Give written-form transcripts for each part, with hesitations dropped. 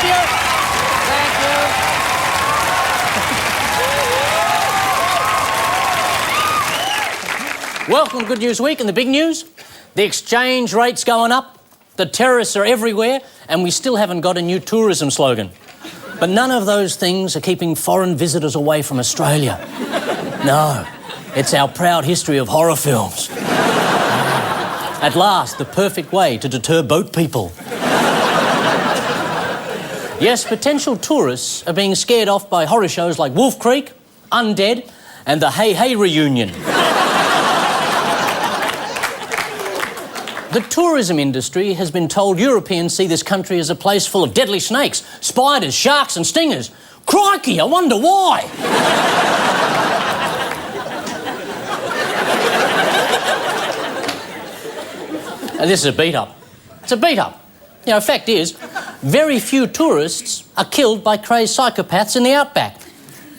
Thank you. Thank you. Welcome to Good News Week, and the big news, the exchange rate's going up, the terrorists are everywhere, and we still haven't got a new tourism slogan. But none of those things are keeping foreign visitors away from Australia. No, it's our proud history of horror films. At last, the perfect way to deter boat people. Yes, potential tourists are being scared off by horror shows like Wolf Creek, Undead, and the Hey Hey Reunion. The tourism industry has been told Europeans see this country as a place full of deadly snakes, spiders, sharks and stingers. Crikey, I wonder why. This is a beat-up. It's a beat-up. You know, fact is, very few tourists are killed by crazed psychopaths in the outback.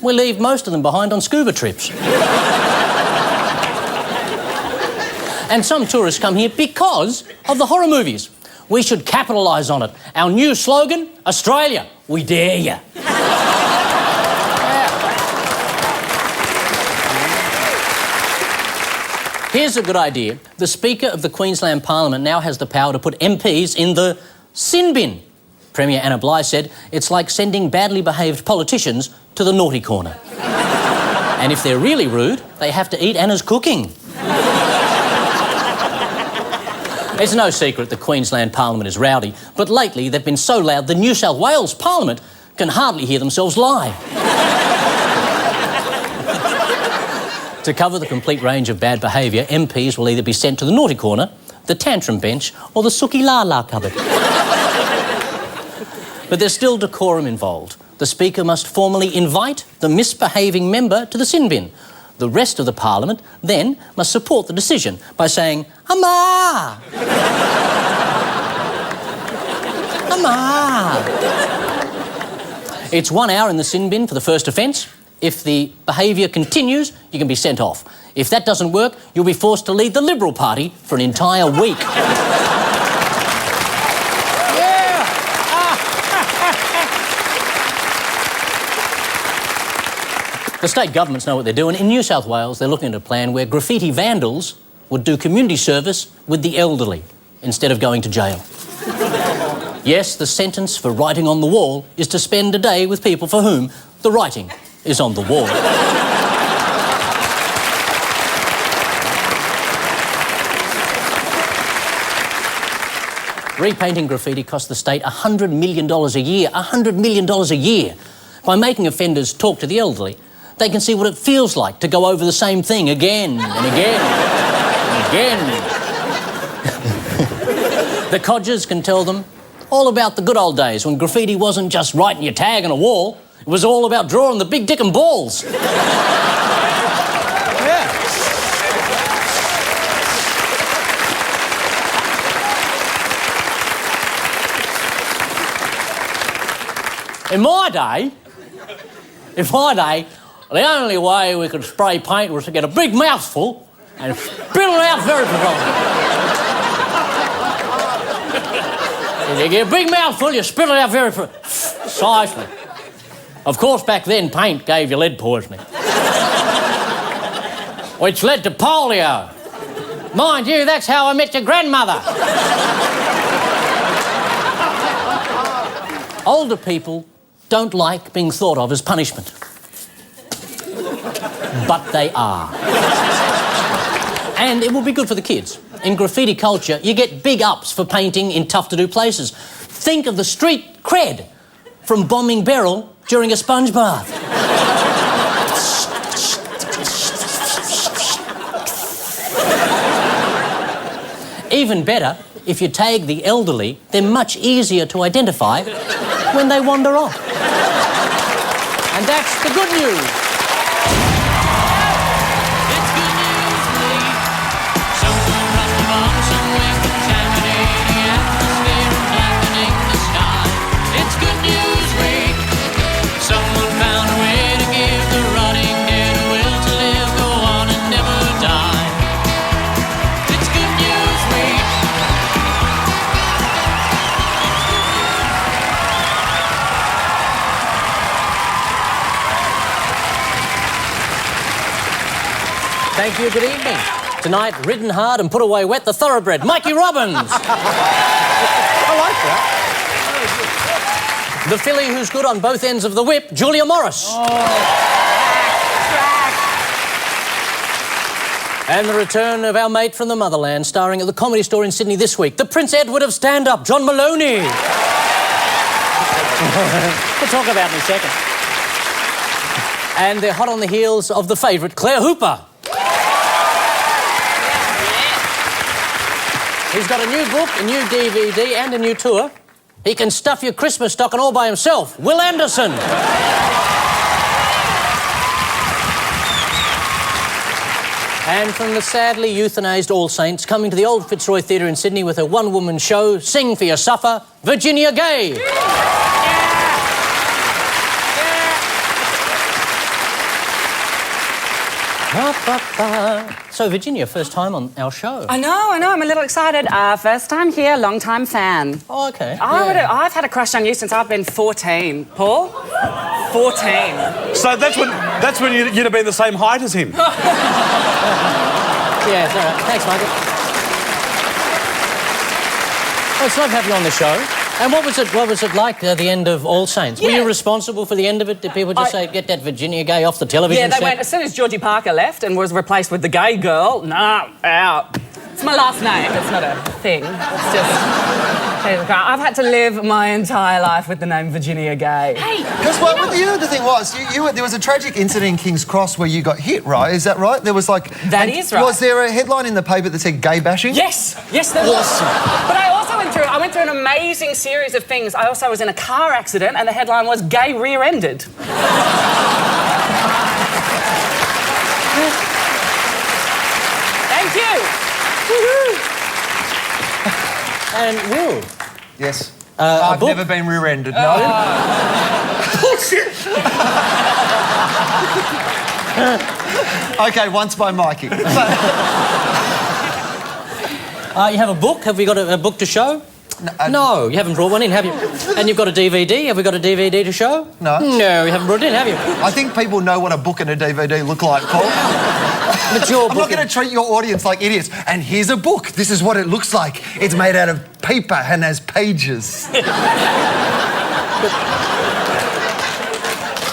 We leave most of them behind on scuba trips. And some tourists come here because of the horror movies. We should capitalise on it. Our new slogan, Australia, we dare ya. Here's a good idea. The Speaker of the Queensland Parliament now has the power to put MPs in the sin bin. Premier Anna Bligh said it's like sending badly behaved politicians to the naughty corner. And if they're really rude, they have to eat Anna's cooking. It's no secret the Queensland Parliament is rowdy, but lately they've been so loud the New South Wales Parliament can hardly hear themselves lie. To cover the complete range of bad behaviour, MPs will either be sent to the naughty corner, the tantrum bench, or the sookie la-la cupboard. But there's still decorum involved. The Speaker must formally invite the misbehaving member to the sin bin. The rest of the Parliament then must support the decision by saying, "Amma! Amma!" It's 1 hour in the sin bin for the first offence. If the behaviour continues, you can be sent off. If that doesn't work, you'll be forced to lead the Liberal Party for an entire week. The state governments know what they're doing. In New South Wales, they're looking at a plan where graffiti vandals would do community service with the elderly instead of going to jail. Yes, the sentence for writing on the wall is to spend a day with people for whom the writing is on the wall. Repainting graffiti costs the state $100 million a year. $100 million a year. By making offenders talk to the elderly, they can see what it feels like to go over the same thing again and again and again. The codgers can tell them all about the good old days when graffiti wasn't just writing your tag on a wall, it was all about drawing the big dick and balls. In my day, the only way we could spray paint was to get a big mouthful and spit it out very precisely. If you get a big mouthful, you spit it out very precisely. Of course, back then, paint gave you lead poisoning, which led to polio. Mind you, that's how I met your grandmother. Older people don't like being thought of as punishment. But they are. And it will be good for the kids. In graffiti culture, you get big ups for painting in tough-to-do places. Think of the street cred from bombing Beryl during a sponge bath. Even better, if you tag the elderly, they're much easier to identify when they wander off. And that's the good news. It's good news week. Someone from the bottom somewhere contaminating the atmosphere and blackening the sky. It's good news week. Someone found a way to give the rotting dead a will to live, go on and never die. It's good news week. Thank you, good evening. Tonight, ridden hard and put away wet, the thoroughbred, Mikey Robbins. I like that. The filly who's good on both ends of the whip, Julia Morris. And the return of our mate from the motherland, starring at the Comedy Store in Sydney this week, the Prince Edward of stand-up, John Moloney. We'll talk about it in a second. And they're hot on the heels of the favourite, Claire Hooper. He's got a new book, a new DVD and a new tour. He can stuff your Christmas stocking all by himself. Wil Anderson. And from the sadly euthanised All Saints, coming to the Old Fitzroy Theatre in Sydney with her one-woman show, Sing for Your Suffer, Virginia Gay. So, Virginia, first time on our show. I know, I'm a little excited. First time here, long time fan. Oh, OK. I've had a crush on you since I've been 14. Paul? 14. So that's when you'd have been the same height as him. Yeah, it's all right. Thanks, Michael. Well, it's lovely to have you on the show. And what was it like at the end of All Saints? Yeah. Were you responsible for the end of it? Did people just say, get that Virginia Gay off the television Yeah, they set? went, as soon as Georgie Parker left and was replaced with the gay girl, nah, out. It's my last name, it's not a thing. It's just... I've had to live my entire life with the name Virginia Gay. Hey, because the thing was, there was a tragic incident in King's Cross where you got hit, right? Is that right? There was like... That is right. Was there a headline in the paper that said gay bashing? Yes, there was. But I also went through an amazing series of things. I also was in a car accident and the headline was gay rear-ended. Thank you. Woo-hoo. And Will? Yes. I've never been rear-ended, no. Bullshit! OK, once by Mikey. You have a book? Have we got a book to show? No, you haven't brought one in, have you? And you've got a DVD? Have we got a DVD to show? No. No, you haven't brought it in, have you? I think people know what a book and a DVD look like, Paul. But your I'm not going to treat your audience like idiots. And here's a book. This is what it looks like. It's made out of paper and has pages.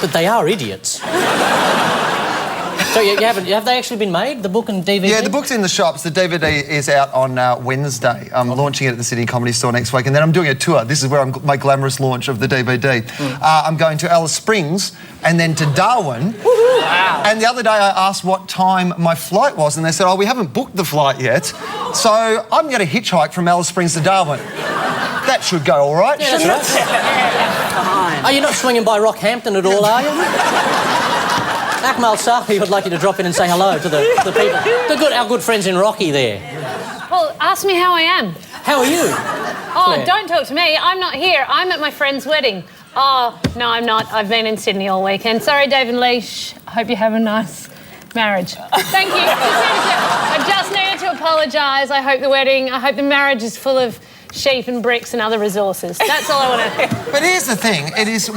But they are idiots. So have they actually been made, the book and DVD? Yeah, the book's in the shops. The DVD is out on Wednesday. I'm launching it at the City Comedy Store next week, and then I'm doing a tour. This is where my glamorous launch of the DVD. I'm going to Alice Springs and then to Darwin. Wow. And the other day I asked what time my flight was, and they said, oh, we haven't booked the flight yet. So I'm going to hitchhike from Alice Springs to Darwin. That should go all right, Yeah, shouldn't that's it? Fine. Are you not swinging by Rockhampton at all, are you? Akmal Sahi would like you to drop in and say hello to the people. Our good friends in Rocky there. Well, ask me how I am. How are you? Oh, Claire? don't talk to me. I'm not here. I'm at my friend's wedding. Oh, no, I'm not. I've been in Sydney all weekend. Sorry, David Leash. Hope you have a nice marriage. Thank you. I just needed to apologise. I hope the marriage is full of sheep and bricks and other resources. That's all I want to... But here's the thing. It is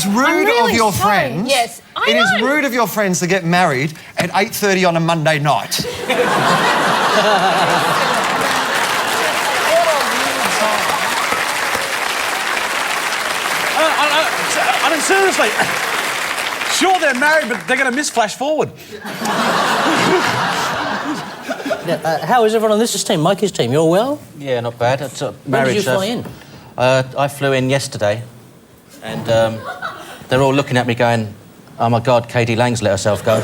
rude really of your sorry. friends. Yes, I It is know. rude of your friends to get married at 8:30 on a Monday night. I mean, seriously. Sure, they're married, but they're going to miss Flash Forward. How is everyone on this team? Mikey's team, you all well? Yeah, not bad. It's a When marriage. did you fly in? I flew in yesterday, and they're all looking at me going, "Oh my God, Katie Lang's let herself go."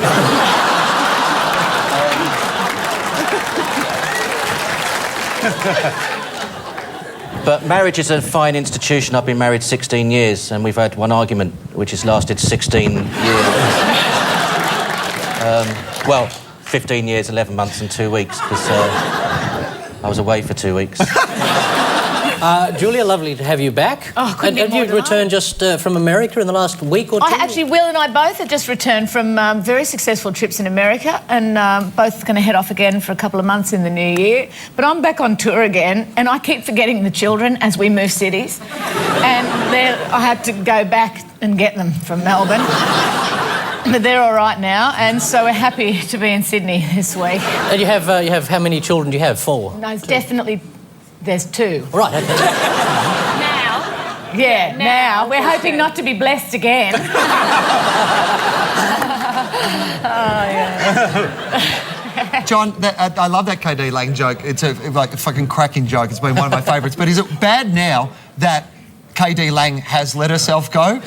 But marriage is a fine institution. I've been married 16 years, and we've had one argument, which has lasted 16 years. Well, 15 years, 11 months and 2 weeks, because I was away for 2 weeks. Julia, lovely to have you back. Oh, couldn't be have more you returned just from America in the last week or two? Will and I both have just returned from very successful trips in America, and both going to head off again for a couple of months in the new year. But I'm back on tour again, and I keep forgetting the children as we move cities. And I had to go back and get them from Melbourne. But they're all right now, and so we're happy to be in Sydney this week. And you have how many children do you have? 4? No, it's definitely... There's 2. Right, okay. Now. Yeah, now. We're hoping not to be blessed again. John, I love that KD Lang joke. It's a fucking cracking joke. It's been one of my favourites. But is it bad now that KD Lang has let herself go?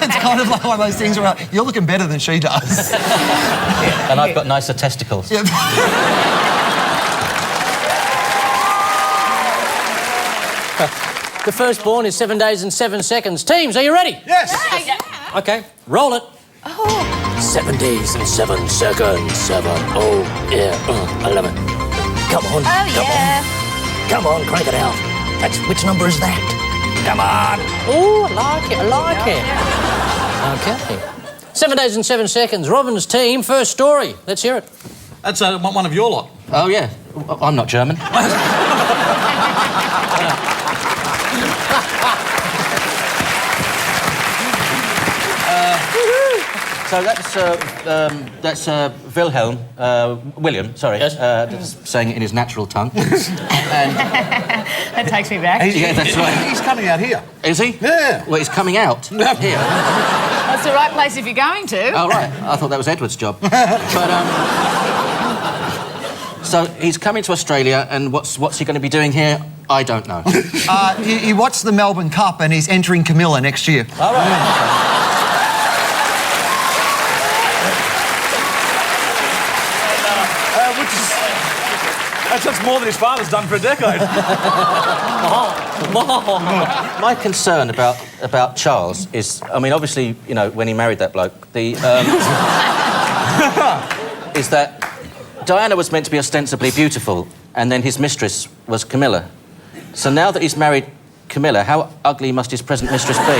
It's kind of like one of those things where you're looking better than she does. And I've got nicer testicles. Yeah. The firstborn is 7 days and 7 seconds. Teams, are you ready? Yes. Okay, roll it. 7 days and 7 seconds. 7. Oh, yeah. 11. Come on. Oh, yeah. Come on, crank it out. Which number is that? Come on. Oh, I like it. Okay. 7 days and 7 seconds. Robin's team, first story. Let's hear it. That's one of your lot. Oh, yeah. I'm not German. So that's William, sorry, Yes. that's saying it in his natural tongue. And, That takes me back. yeah, that's right. He's coming out here. Is he? Yeah. Well, he's coming out here. That's the right place if you're going to. Oh, right. I thought that was Edward's job. But, so he's coming to Australia, and what's he going to be doing here? I don't know. He watched the Melbourne Cup and he's entering Camilla next year. All right. That's more than his father's done for a decade. My concern about Charles is, I mean, obviously, you know, when he married that bloke, is that Diana was meant to be ostensibly beautiful, and then his mistress was Camilla. So now that he's married Camilla, how ugly must his present mistress be?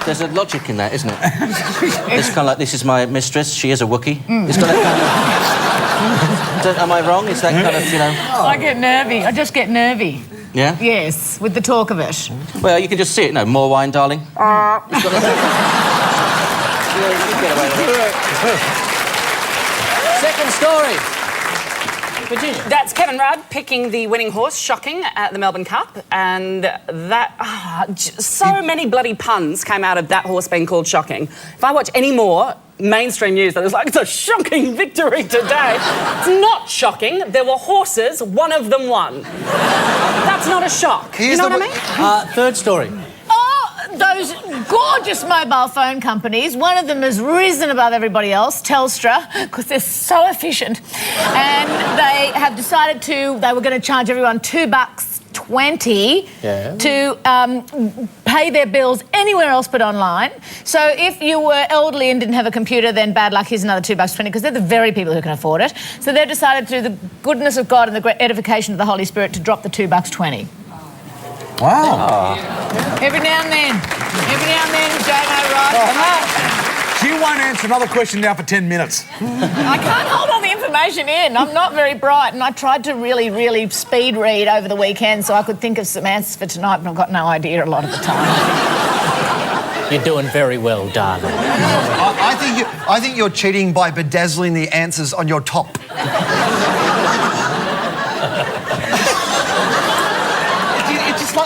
There's a logic in that, isn't it? It's kind of like, this is my mistress, she is a Wookiee. It's got that kind of... Am I wrong? Is that kind of, you know... I get nervy. I just get nervy. Yeah? Yes, with the talk of it. Well, you can just see it, no, more wine, darling. It's got that... Yeah, you can get away with it. Second story. Virginia. That's Kevin Rudd picking the winning horse, Shocking, at the Melbourne Cup. And that... so many bloody puns came out of that horse being called Shocking. If I watch any more mainstream news that was like, it's a shocking victory today. It's not shocking. There were horses, one of them won. That's not a shock. You know what I mean? Third story. Those gorgeous mobile phone companies, one of them has risen above everybody else, Telstra, because they're so efficient. And they have decided they were going to charge everyone $2.20 to pay their bills anywhere else but online. So if you were elderly and didn't have a computer, then bad luck, here's another $2.20, because they're the very people who can afford it. So they've decided, through the goodness of God and the great edification of the Holy Spirit, to drop the $2.20. Wow. Every now and then, Jono, right? She won't answer another question now for 10 minutes. I can't hold all the information in. I'm not very bright, and I tried to really, really speed read over the weekend so I could think of some answers for tonight, but I've got no idea a lot of the time. You're doing very well, darling. I think you're cheating by bedazzling the answers on your top.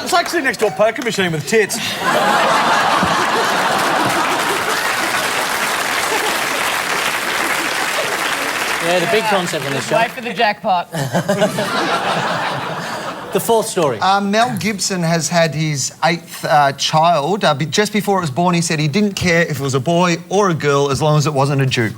It's like sitting next to a poker machine with tits. Yeah, the big concept in this show. Wait for the jackpot. The fourth story. Mel Gibson has had his 8th child. Just before it was born, he said he didn't care if it was a boy or a girl as long as it wasn't a Jew.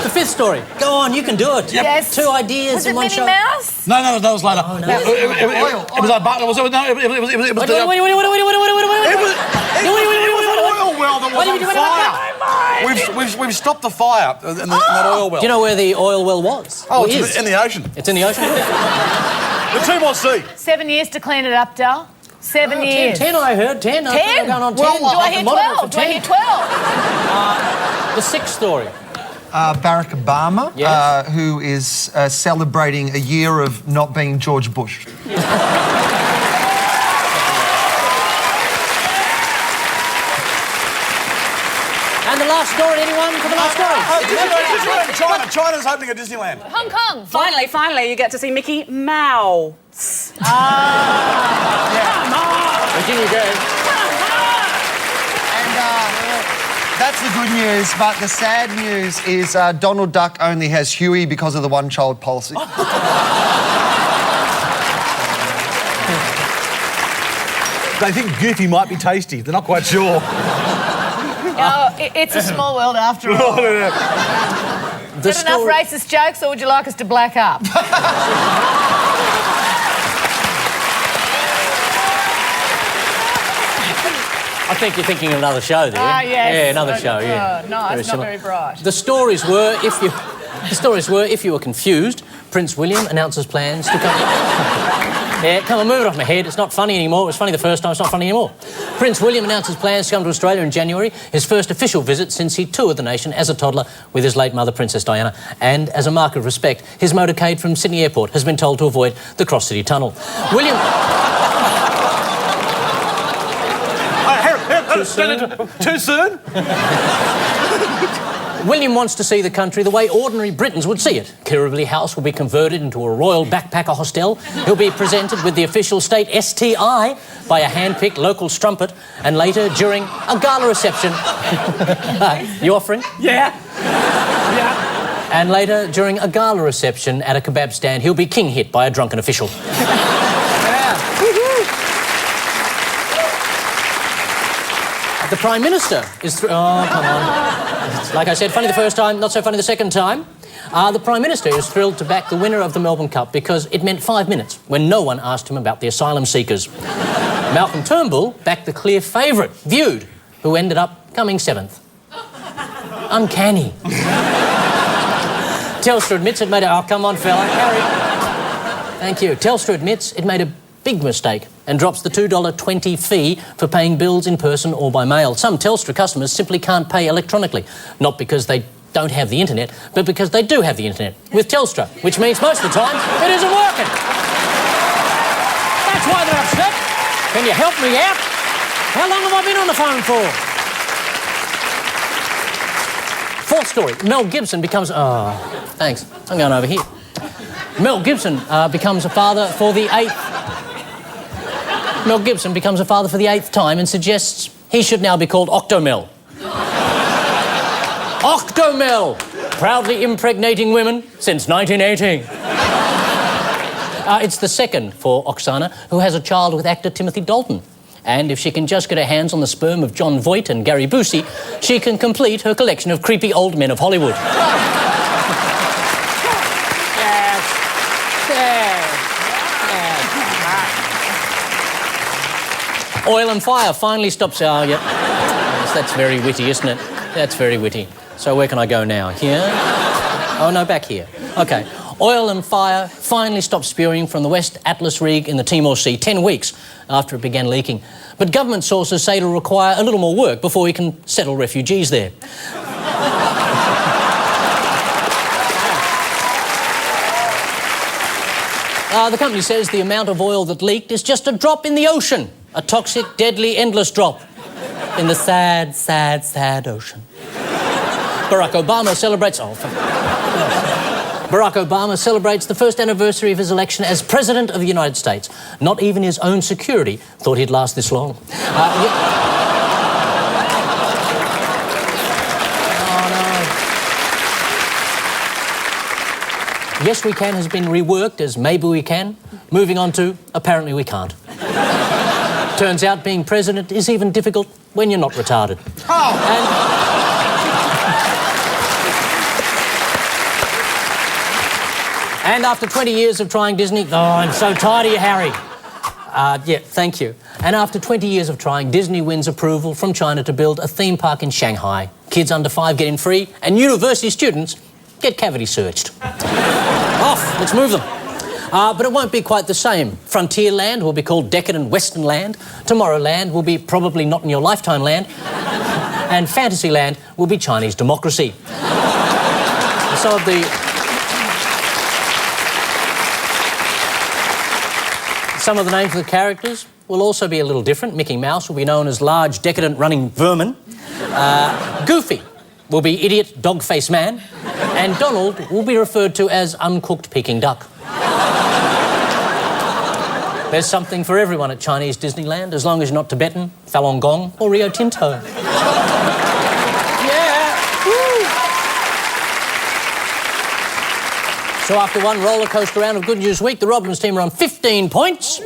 The fifth story. Go on, you can do it. Yep. Yes. 2 ideas Was in it one Minnie show. Mouse? No, that was later. Oh, no. It was like... It was... No, it was... Wait. It was the oil well that was on fire. We've stopped the fire in that oil well. Do you know where the oil well was? Oh, Or it's is? in the ocean. It's in the ocean? The Timor Sea. 7 years to clean it up, Dal. 7 years. 10 I heard. 10. I think 10? I'm going on 10. Do I hear 12? Do I hear 12? The sixth story. Barack Obama, Yes. who is celebrating a year of not being George Bush. And the last story, anyone for the last story? China. China's opening a Disneyland. Hong Kong. Finally, you get to see Mickey Mouse. Virginia Gay. And that's the good news, but the sad news is Donald Duck only has Huey because of the one-child policy. They think Goofy might be tasty. They're not quite sure. It's a small world after all. The Got enough racist jokes, or would you like us to black up? I think you're thinking of another show there. Ah, yes. Yeah, another show, yeah. No, it's not similar. very bright. The stories were, if you were confused, Prince William announces plans to come... Yeah, come on, move it off my head. It's not funny anymore. It was funny the first time, it's not funny anymore. Prince William announces plans to come to Australia in January, his first official visit since he toured the nation as a toddler with his late mother, Princess Diana. And as a mark of respect, his motorcade from Sydney Airport has been told to avoid the Cross-City Tunnel. William... Too soon? William wants to see the country the way ordinary Britons would see it. Kirribilli House will be converted into a royal backpacker hostel. He'll be presented with the official state STI by a hand-picked local strumpet, and later, during a gala reception... You offering? Yeah. And later, during a gala reception at a kebab stand, he'll be king-hit by a drunken official. The Prime Minister is... Oh, come on. Like I said, funny the first time, not so funny the second time. The Prime Minister is thrilled to back the winner of the Melbourne Cup because it meant 5 minutes when no one asked him about the asylum seekers. Malcolm Turnbull backed the clear favourite, Viewed, who ended up coming 7th. Uncanny. Telstra admits it made a... Oh, come on, fella. Harry. Thank you. Telstra admits it made a big mistake and drops the $2.20 fee for paying bills in person or by mail. Some Telstra customers simply can't pay electronically, not because they don't have the internet, but because they do have the internet with Telstra, which means most of the time it isn't working. That's why they're upset. Can you help me out? How long have I been on the phone for? Fourth story. Mel Gibson becomes... Oh, thanks. I'm going over here. Mel Gibson becomes a father for the 8th... Mel Gibson becomes a father for the 8th time and suggests he should now be called Octomel. Octomel! Proudly impregnating women since 1918. It's the second for Oksana, who has a child with actor Timothy Dalton. And if she can just get her hands on the sperm of John Voight and Gary Busey, she can complete her collection of creepy old men of Hollywood. Oil and fire finally stops... Oh, yep. Yes, that's very witty, isn't it? That's very witty. So where can I go now? Here? Oh, no, back here. OK. Oil and fire finally stopped spewing from the West Atlas Rig in the Timor Sea 10 weeks after it began leaking. But government sources say it'll require a little more work before we can settle refugees there. The company says the amount of oil that leaked is just a drop in the ocean. A toxic, deadly, endless drop in the sad, sad, sad ocean. Barack Obama celebrates... Oh, Barack Obama celebrates the first anniversary of his election as President of the United States. Not even his own security thought he'd last this long. Yes, We Can has been reworked as Maybe We Can, moving on to Apparently We Can't. Turns out being president is even difficult when you're not retarded. And after 20 years of trying Disney... Oh, I'm so tired of you, Harry. Yeah, thank you. And after 20 years of trying, Disney wins approval from China to build a theme park in Shanghai. Kids under 5 get in free, and university students get cavity searched. Off, let's move them. But it won't be quite the same. Frontierland will be called Decadent Western Land. Tomorrowland will be Probably Not in Your Lifetime Land. And Fantasyland will be Chinese Democracy. Some of the names of the characters will also be a little different. Mickey Mouse will be known as large, decadent, running vermin. Goofy will be idiot, dog-faced man. And Donald will be referred to as uncooked Peking duck. There's something for everyone at Chinese Disneyland, as long as you're not Tibetan, Falun Gong, or Rio Tinto. Yeah! Woo! So after one roller coaster round of Good News Week, the Robbins team are on 15 points. The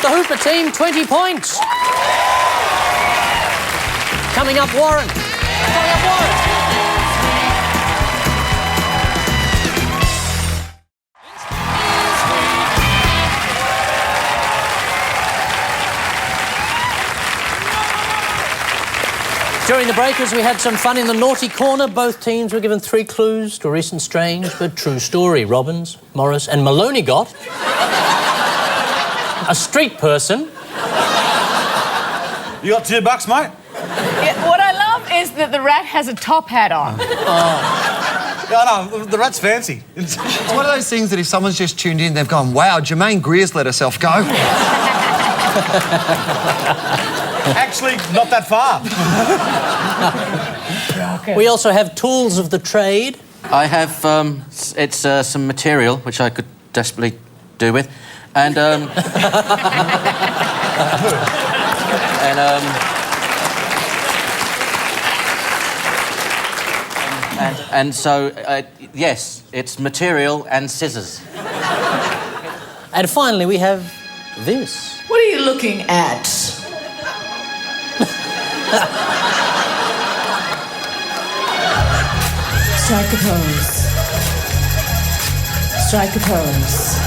Hooper team, 20 points. Coming up, Warren. Coming up, Warren. During the breakers, we had some fun in the naughty corner. Both teams were given 3 clues to a recent strange but true story. Robbins, Morris and Moloney got a street person. You got $2, mate? Yeah, what I love is that the rat has a top hat on. Yeah, no, the rat's fancy. It's one of those things that if someone's just tuned in, they've gone, wow, Jermaine Greer's let herself go. Actually, not that far. We also have tools of the trade. I have, some material which I could desperately do with. And, and so, yes, it's material and scissors. And finally, we have this. What are you looking at? Strike a pose. Strike a pose.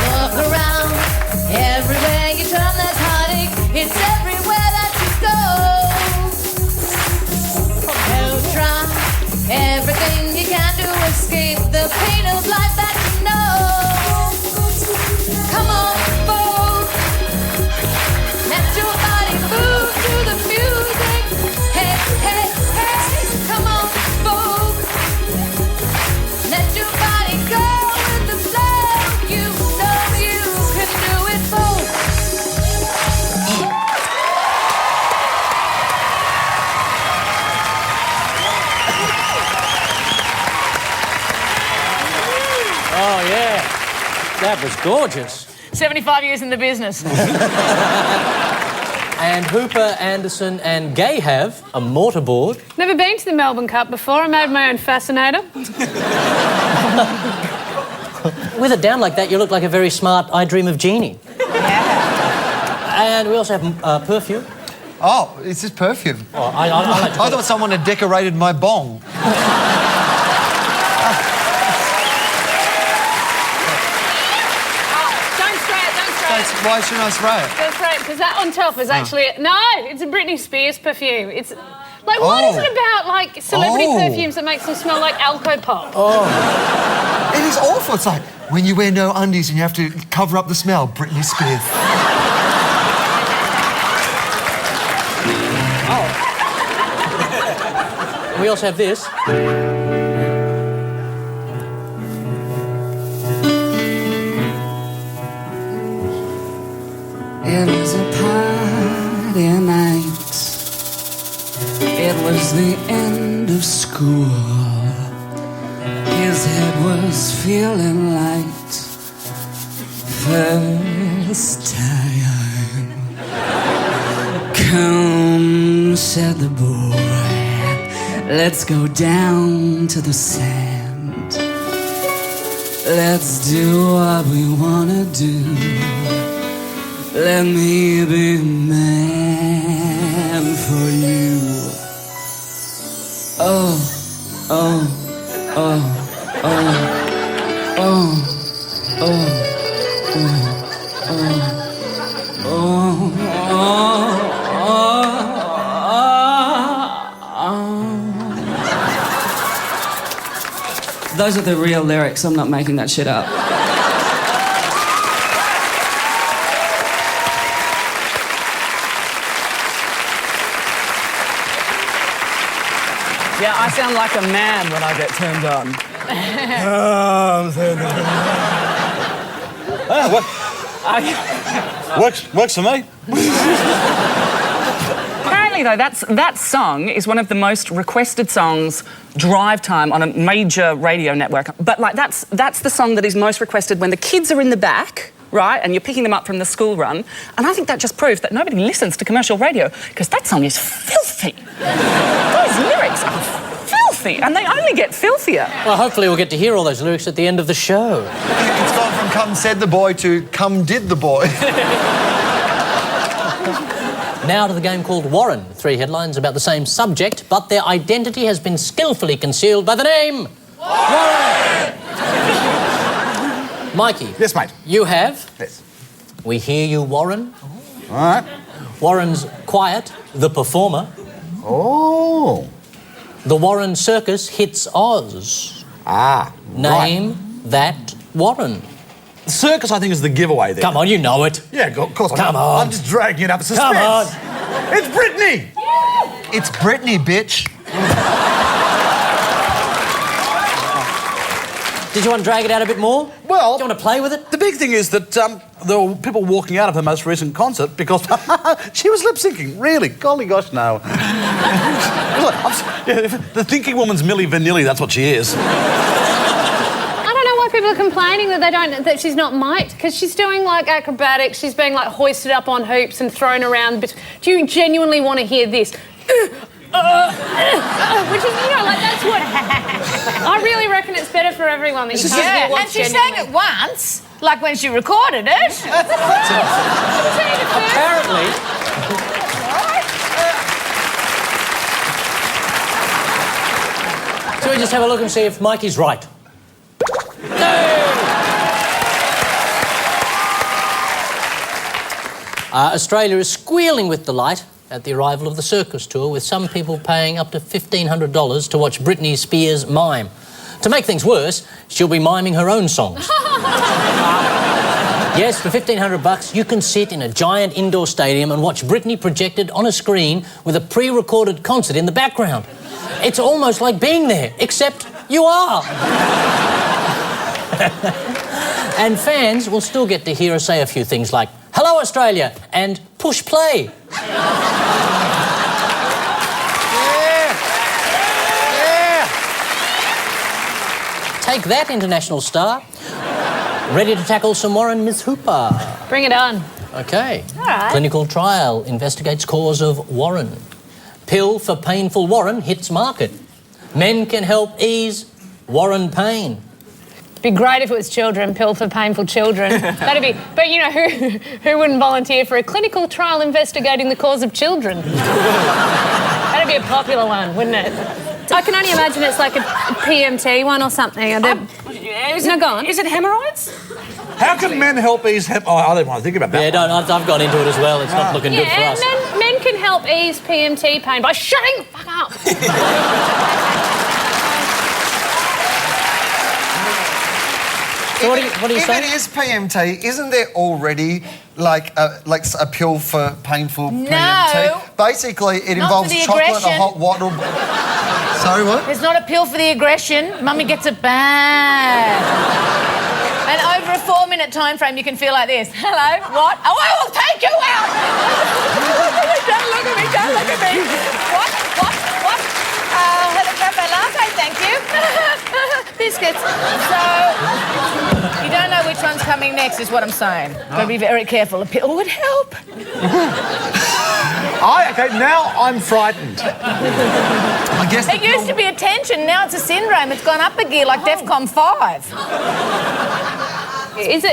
Walk around, everywhere you turn there's heartache. It's everywhere that you go. Don't try everything you can to escape the pain of life that you know. Come on, folks, let your body move to the music. Hey, hey, hey, come on, folks, let your body go with the flow. You know you can do it, folks. Oh, yeah. That was gorgeous. 75 years in the business. And Hooper, Anderson and Gay have a mortarboard. Never been to the Melbourne Cup before. I made my own fascinator. With it down like that, you look like a very smart I Dream of Jeannie. And we also have perfume. Oh, it's just perfume. Oh, I like to I thought someone had decorated my bong. Don't spray it, don't spray it. Why shouldn't I spray it? Don't spray it, because that on top is actually... No, it's a Britney Spears perfume. It's... Like, what is it about, like, celebrity perfumes that makes them smell like Alco-Pop? It is awful. It's like when you wear no undies and you have to cover up the smell. Britney Spears. We also have this. It was a party night. It was the end of school. His head was feeling light. First time. Come, said the boy. Let's go down to the sand. Let's do what we wanna do. Let me be man for you. Oh, oh, oh, oh, oh, oh, oh, oh, oh, oh, Those are the real lyrics. I'm not making that shit up. Yeah, I sound like a man when I get turned on. Works for me. Apparently, though, that song is one of the most requested songs, drive time, on a major radio network. But, like, that's the song that is most requested when the kids are in the back, right, and you're picking them up from the school run. And I think that just proves that nobody listens to commercial radio, because that song is filthy. Those lyrics are filthy, and they only get filthier. Well, hopefully we'll get to hear all those lyrics at the end of the show. It's gone from come said the boy to come did the boy. Now to the game called Warren. 3 headlines about the same subject, but their identity has been skillfully concealed by the name... Warren! Mikey. Yes, mate. You have... Yes. We hear you, Warren. All right. Warren's Quiet, the performer. Oh. The Warren Circus hits Oz. Ah. Name that Warren. The circus, I think, is the giveaway there. Come on, you know it. Yeah, of course. Come on. I'm just dragging it up. Suspense. Come on. It's Britney. It's Britney, bitch. Did you want to drag it out a bit more? Well... Do you want to play with it? The big thing is that there were people walking out of her most recent concert because she was lip-syncing. Really? Golly gosh, no. The thinking woman's Milli Vanilli, that's what she is. I don't know why people are complaining that she's not mic'd, because she's doing like acrobatics, she's being like hoisted up on hoops and thrown around. Do you genuinely want to hear this? Which is, you know, like that's what... I really reckon it's better for everyone that you can't hear what's and she sang it once, like when she recorded it. Apparently... So we just have a look and see if Mikey's right. Australia is squealing with delight at the arrival of the circus tour, with some people paying up to $1,500 to watch Britney Spears mime. To make things worse, she'll be miming her own songs. Yes, for $1,500, you can sit in a giant indoor stadium and watch Britney projected on a screen with a pre-recorded concert in the background. It's almost like being there, except you are. And fans will still get to hear her say a few things like, "Hello, Australia," and "Push play." Take that, international star. Ready to tackle some Warren, Miss Hooper? Bring it on. OK. All right. Clinical trial investigates cause of Warren. Pill for painful Warren hits market. Men can help ease Warren pain. It'd be great if it was children, pill for painful children. That'd be... But, you know, who wouldn't volunteer for a clinical trial investigating the cause of children? That'd be a popular one, wouldn't it? I can only imagine it's like a PMT one or something. Go on. Is it hemorrhoids? How can men help ease... Oh, I don't want to think about that. Yeah, I've gone into it as well. It's not looking good for us. Men can help ease PMT pain by shutting the fuck up. So what are you saying? If it is PMT, isn't there already like a pill for painful PMT? Basically, it involves chocolate, a hot water. Sorry, what? There's not a pill for the aggression. Mummy gets it bad. And over a 4-minute time frame, you can feel like this. Hello, what? Oh, I will take you out! Don't look at me, don't look at me. What? Cafe latte, thank you. Biscuits. So, you don't know which one's coming next, is what I'm saying. Got to be very careful. A pill would help. Okay, now I'm frightened. I guess It used to be a tension, now it's a syndrome. It's gone up a gear like DEFCON 5.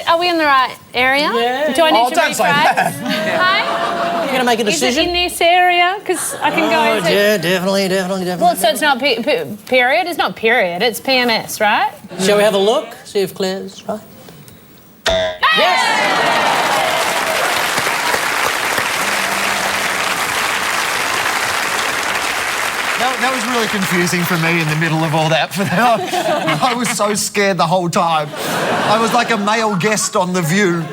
Are we in the right area? Yeah. Do I need to don't say that. Hey? You're going to make a Is it decision? in this area? Because I can go into... Yeah, definitely. Well, so it's not period? It's not period, it's PMS, right? Shall we have a look? See if Claire's right? Yes! That was really confusing for me in the middle of all that. I was so scared the whole time. I was like a male guest on The View.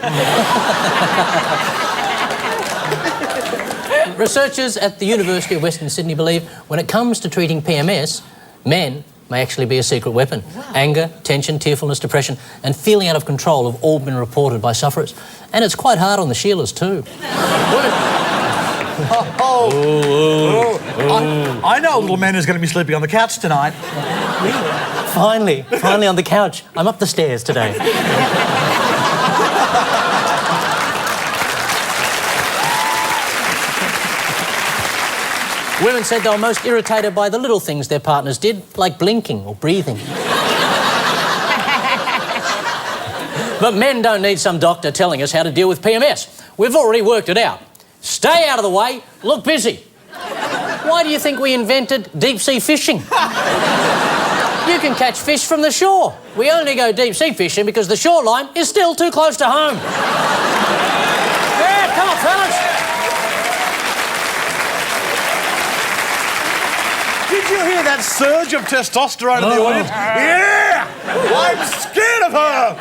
Researchers at the University of Western Sydney believe when it comes to treating PMS, men may actually be a secret weapon. Wow. Anger, tension, tearfulness, depression and feeling out of control have all been reported by sufferers. And it's quite hard on the Sheilas too. I know a little man who's going to be sleeping on the couch tonight. Finally on the couch. I'm up the stairs today. Women said they were most irritated by the little things their partners did, like blinking or breathing. But men don't need some doctor telling us how to deal with PMS. We've already worked it out. Stay out of the way, look busy. Why do you think we invented deep-sea fishing? You can catch fish from the shore. We only go deep-sea fishing because the shoreline is still too close to home. Yeah, come on, fellas. Did you hear that surge of testosterone in the audience? Yeah! I'm scared of her!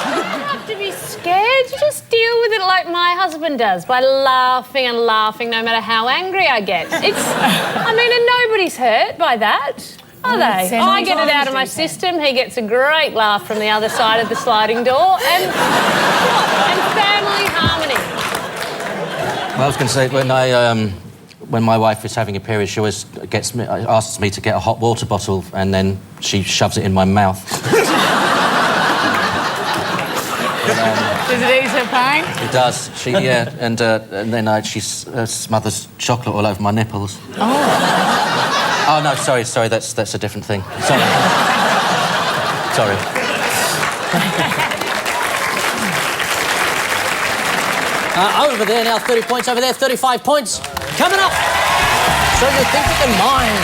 You don't have to be scared. You just deal with it like my husband does, by laughing and laughing no matter how angry I get. And nobody's hurt by that, are they? I get it out of my system. He gets a great laugh from the other side of the sliding door. And family harmony. Well, I was going to say, when my wife is having a period, she always asks me to get a hot water bottle and then she shoves it in my mouth. Does it ease her pain? It does. And then she smothers chocolate all over my nipples. Oh no, sorry, that's a different thing. Sorry. Over there now, 30 points. Over there, 35 points. Coming up. So you think you can mime.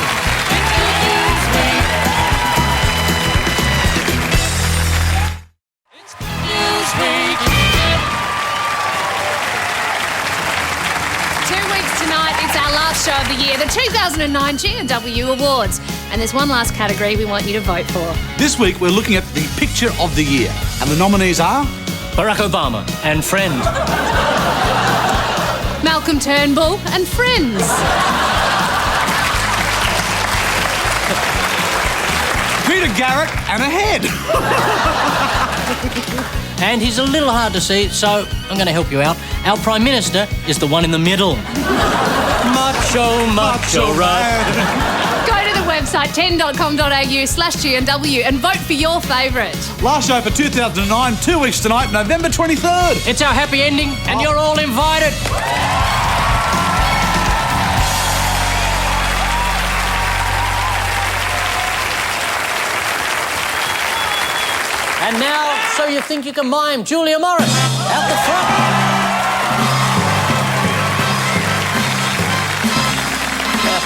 2 weeks tonight, it's our last show of the year, the 2009 G&W Awards. And there's one last category we want you to vote for. This week we're looking at the Picture of the Year. And the nominees are... Barack Obama and Friend. Malcolm Turnbull and Friends. Peter Garrett and a head. And he's a little hard to see, so I'm going to help you out. Our Prime Minister is the one in the middle. Macho, right? Go to the website 10.com.au/G&W and vote for your favourite. Last show for 2009, 2 weeks tonight, November 23rd. It's our happy ending, and you're all invited. And now, so you think you can mime, Julia Morris, out the front.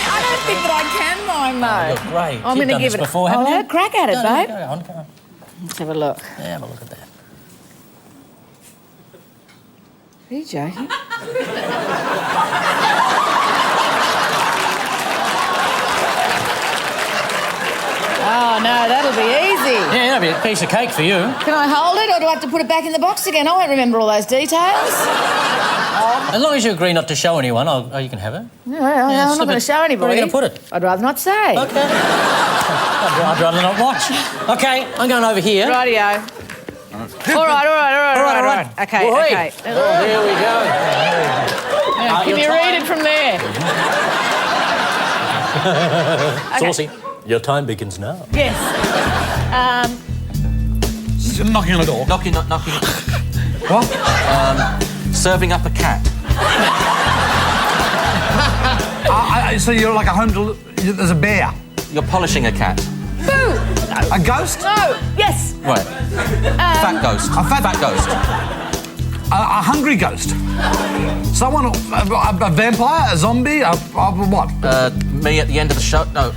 I don't think that I can mime, though. Look, great. I'm going to give it before, haven't you? a crack at it, babe. Go on. Let's have a look. Yeah, have a look at that. Are you joking? Oh, no, that'll be easy. Yeah, that'll be a piece of cake for you. Can I hold it, or do I have to put it back in the box again? I won't remember all those details. As long as you agree not to show anyone, you can have it. I'm not going to show anybody. Where are you going to put it? I'd rather not say. Okay. I'd rather not watch. Okay, I'm going over here. Rightio. All right. Okay. Wait. Okay. Oh, there we go. Yeah, can you read it from there? Saucy. Your time begins now. Yes. Knocking on the door. Knocking. What? Serving up a cat. So you're like a home... There's a bear. You're polishing a cat. Boo! A ghost? No. Yes. Right. Fat ghost. A fat ghost. A hungry ghost. Someone... A vampire? A zombie? What? Me at the end of the show. No.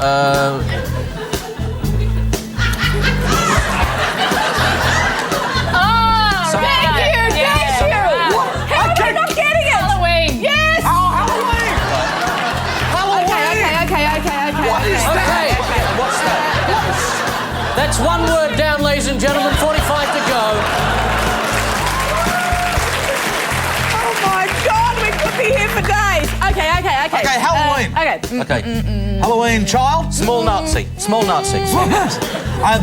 That's one word down, ladies and gentlemen. 45 to go. Oh my God, we could be here for days. Okay. Okay, Halloween. Okay. Halloween child? Small Nazi.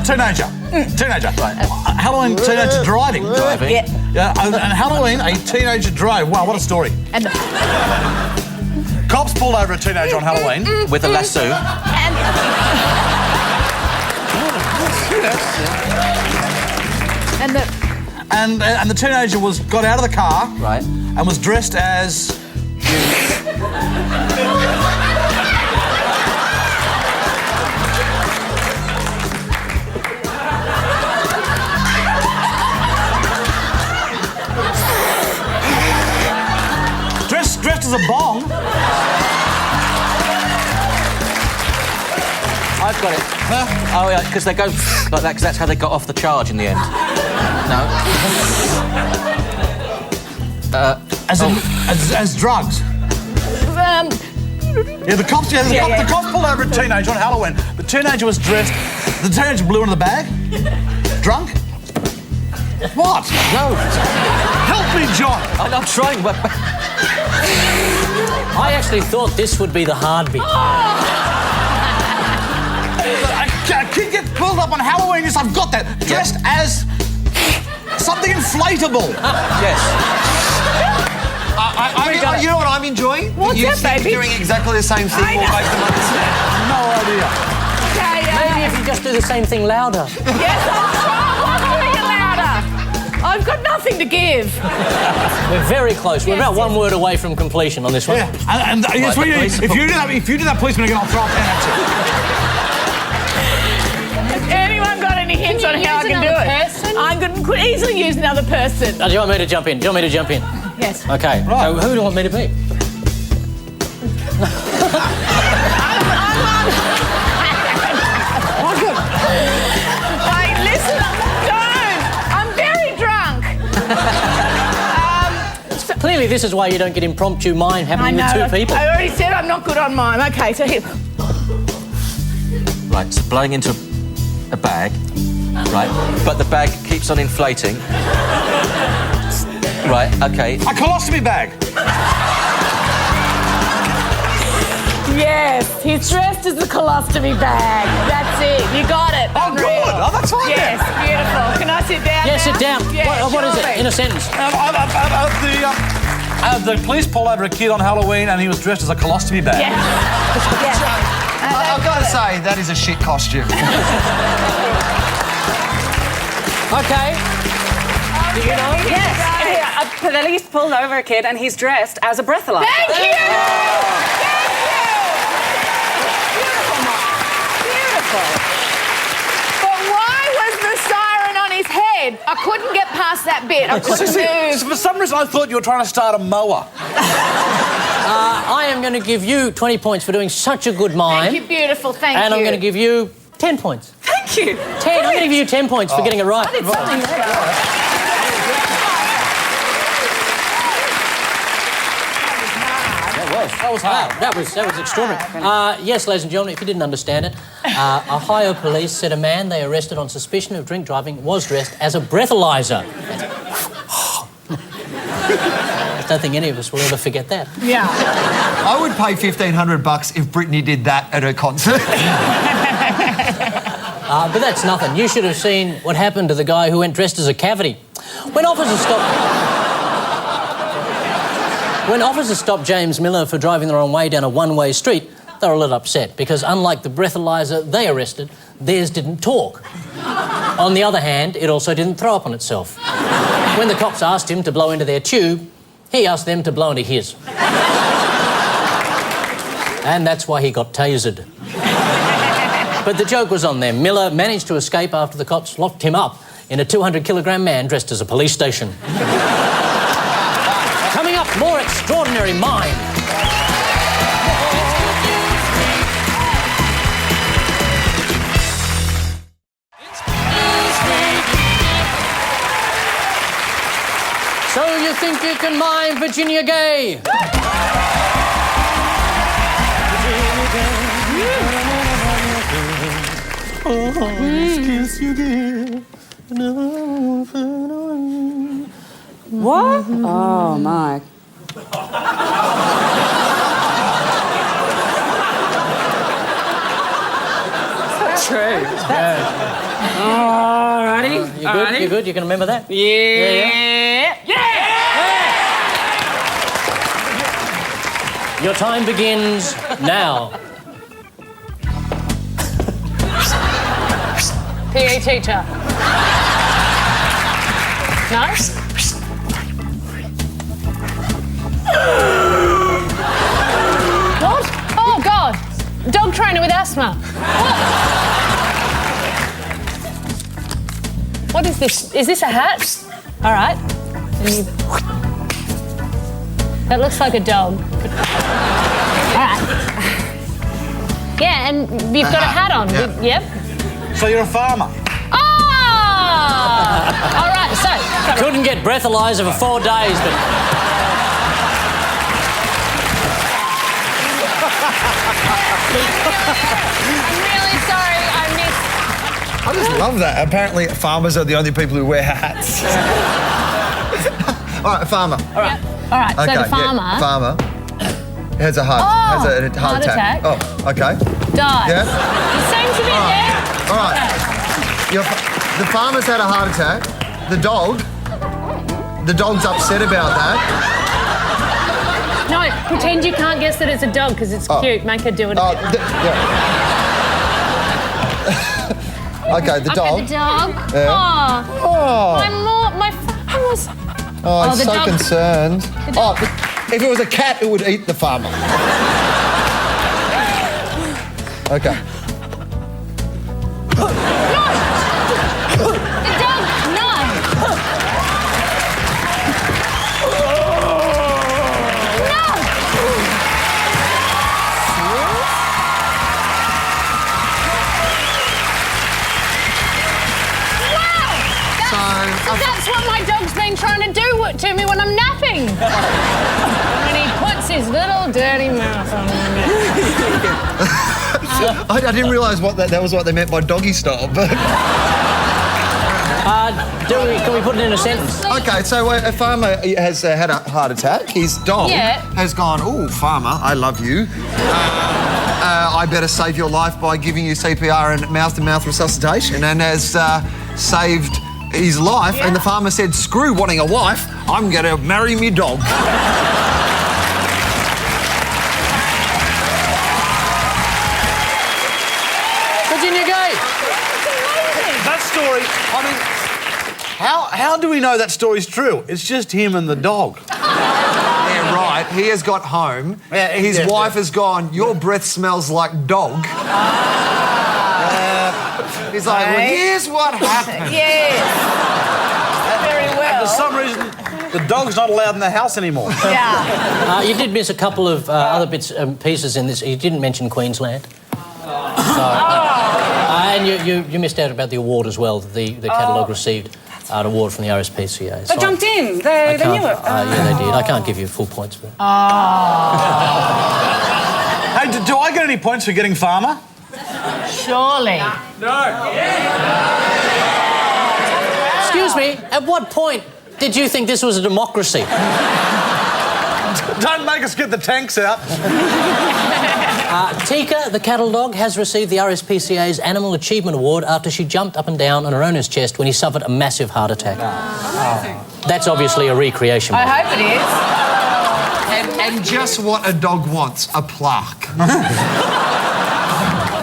Teenager. Right. Halloween teenager driving. Yeah. Yeah, and Halloween, a teenager drove. Wow, what a story. And Cops pulled over a teenager on Halloween. With a lasso. And the teenager got out of the car. Right. And was dressed as... dressed as a bong. I've got it. Huh? Oh, yeah, because they go like that, because that's how they got off the charge in the end. No. As drugs. Yeah, the cops pulled over a teenager on Halloween. The teenager was dressed... The teenager blew into the bag. Drunk. What? No. Help me, John. I'm trying, but... I actually thought this would be the hard bit. A kid gets pulled up on Halloween. Yes, I've got that. Dressed as something inflatable. Yes. You know what I'm enjoying? What's you that, baby? doing exactly the same thing will make them understand. No idea. Maybe if you just do the same thing louder. Yes, I'm doing it louder. I've got nothing to give. We're very close. We're about one word away from completion on this one. Yeah, and yes, if you do that policeman again, I'll throw a pen at you. Has anyone got any hints on how I can do it? I could easily use another person. Do you want me to jump in? Yes. Okay. Right. So who do you want me to be? Hey, listen, don't. I'm very drunk. Clearly, this is why you don't get impromptu mime happening with two people. I already said I'm not good on mime. Okay, so here. Right, so blowing into a bag, right, but the bag keeps on inflating. Right, okay. A colostomy bag. Yes, he's dressed as a colostomy bag. That's it. You got it. Oh, Unreal. good. Oh, that's fine. Yes, beautiful. Can I sit down? Yeah, now? sit down. Yeah, What is it? surely. In a sentence. The police pulled over a kid on Halloween and he was dressed as a colostomy bag. Yes. Yes. I've got to say, that is a shit costume. Okay. Do you know? Yes. Here, a police pulled over a kid and he's dressed as a breathalyzer. Thank you. Beautiful. But why was the siren on his head? I couldn't get past that bit. I couldn't move. For some reason, I thought you were trying to start a mower. I am going to give you 20 points for doing such a good mime. Thank you, beautiful. Thank you. And I'm going to give you 10 points. Thank you. 10. I'm going to give you 10 points for getting it right. I did something right. That was hard. That was extraordinary. Yes, ladies and gentlemen, if you didn't understand it, Ohio police said a man they arrested on suspicion of drink driving was dressed as a breathalyzer. I don't think any of us will ever forget that. Yeah. I would pay $1,500 if Britney did that at her concert. But that's nothing. You should have seen what happened to the guy who went dressed as a cavity. When officers stopped James Miller for driving the wrong way down a one-way street, they were a little upset because, unlike the breathalyzer they arrested, theirs didn't talk. On the other hand, it also didn't throw up on itself. When the cops asked him to blow into their tube, he asked them to blow into his. And that's why he got tasered. But the joke was on them. Miller managed to escape after the cops locked him up in a 200-kilogram man dressed as a police station. Coming up, more extraordinary mime. So you think you can mime Virginia Gay? kiss you give. What? Oh, my. True. Alrighty. You're good? You're good? You can remember that? Yeah. Your time begins now. PE teacher. No? What? Oh, God. Dog trainer with asthma. What is this? Is this a hat? All right. That looks like a dog. All right. Yeah, and you've got a hat on. Yeah. Yep. So you're a farmer? Ah! All right, so... Couldn't get breathalyzer for 4 days, but... I'm really sorry, I missed... I just love that. Apparently, farmers are the only people who wear hats. All right, a farmer. All right, so the farmer... Yeah, farmer has a heart attack. Oh, okay. died. Yeah. You seem to be there. All right. The farmer's had a heart attack. The dog's upset about that. No, pretend you can't guess that it's a dog because it's cute. Make her do it a bit. Okay, the dog. Okay, the dog. Yeah. Oh. My farmer's... Oh, he's the so dog. concerned. dog. Oh, if it was a cat, it would eat the farmer. Okay. The dog, no. That's what my dog's been trying to do to me when I'm napping. When he puts his little dirty mouth on me. I didn't realise that was what they meant by doggy style, but... Can we put it in a sentence? Okay, so a farmer has had a heart attack. His dog has gone, "Oh, farmer, I love you. I better save your life by giving you CPR and mouth-to-mouth resuscitation," and has saved his life. And the farmer said, "Screw wanting a wife, I'm going to marry me dog." Virginia Gay. That story, I mean, how do we know that story's true? It's just him and the dog. Yeah, right. He has got home. His wife has gone, "Your breath smells like dog." He's like, "Well, here's what happened." Yes. Very well. For some reason, the dog's not allowed in the house anymore. Yeah. You did miss a couple of other bits and pieces in this. You didn't mention Queensland. And you missed out about the award as well. The catalogue received an award from the RSPCA. They jumped in. They knew it. Yeah, they did. I can't give you full points for that. Hey, do I get any points for getting farmer? Surely. Excuse me, at what point did you think this was a democracy? Don't make us get the tanks out. Tika, the cattle dog, has received the RSPCA's Animal Achievement Award after she jumped up and down on her owner's chest when he suffered a massive heart attack. That's obviously a recreation. I hope it is. And just what a dog wants, a plaque.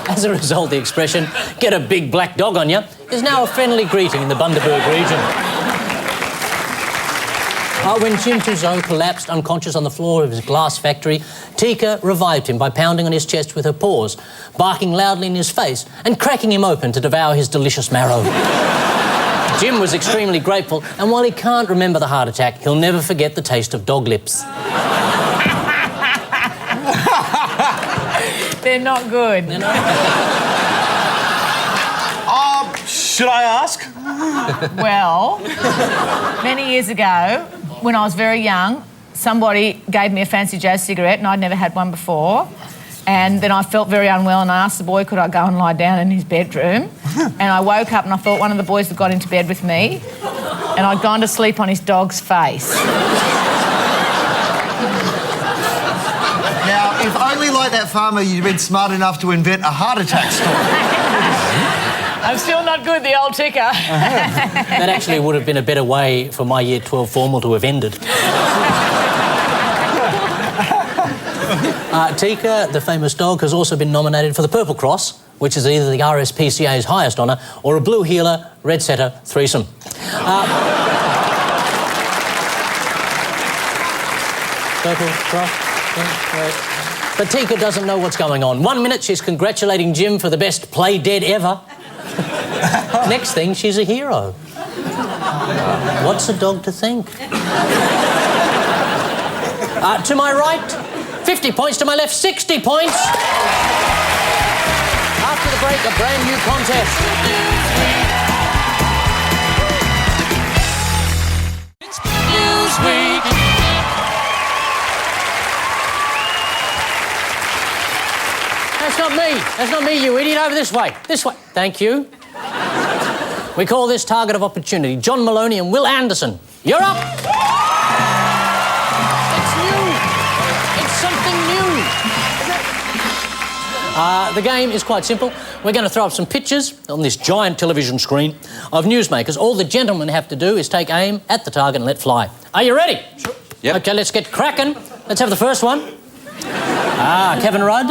As a result, the expression, "get a big black dog on you," is now a friendly greeting in the Bundaberg region. When Jim Tuzo collapsed unconscious on the floor of his glass factory, Tika revived him by pounding on his chest with her paws, barking loudly in his face and cracking him open to devour his delicious marrow. Jim was extremely grateful, and while he can't remember the heart attack, he'll never forget the taste of dog lips. They're not good. Should I ask? Well, many years ago, when I was very young, somebody gave me a Fancy Joe cigarette and I'd never had one before. And then I felt very unwell and I asked the boy, could I go and lie down in his bedroom? And I woke up and I thought one of the boys had got into bed with me and I'd gone to sleep on his dog's face. Now, if only like that farmer you'd been smart enough to invent a heart attack story. I'm still not good, the old ticker. That actually would have been a better way for my Year 12 formal to have ended. Tika, the famous dog, has also been nominated for the Purple Cross, which is either the RSPCA's highest honour, or a Blue Heeler Red Setter threesome. Purple Cross. But Tika doesn't know what's going on. 1 minute she's congratulating Jim for the best play dead ever. Next thing, she's a hero. What's a dog to think? To my right, 50 points. To my left, 60 points. After the break, a brand new contest. It's Newsweek. That's not me. That's not me, you idiot. Over this way. This way. Thank you. We call this Target of Opportunity. John Moloney and Wil Anderson. You're up. It's new. It's something new. The game is quite simple. We're going to throw up some pictures on this giant television screen of newsmakers. All the gentlemen have to do is take aim at the target and let fly. Are you ready? Sure. Yep. OK, let's get cracking. Let's have the first one. Kevin Rudd,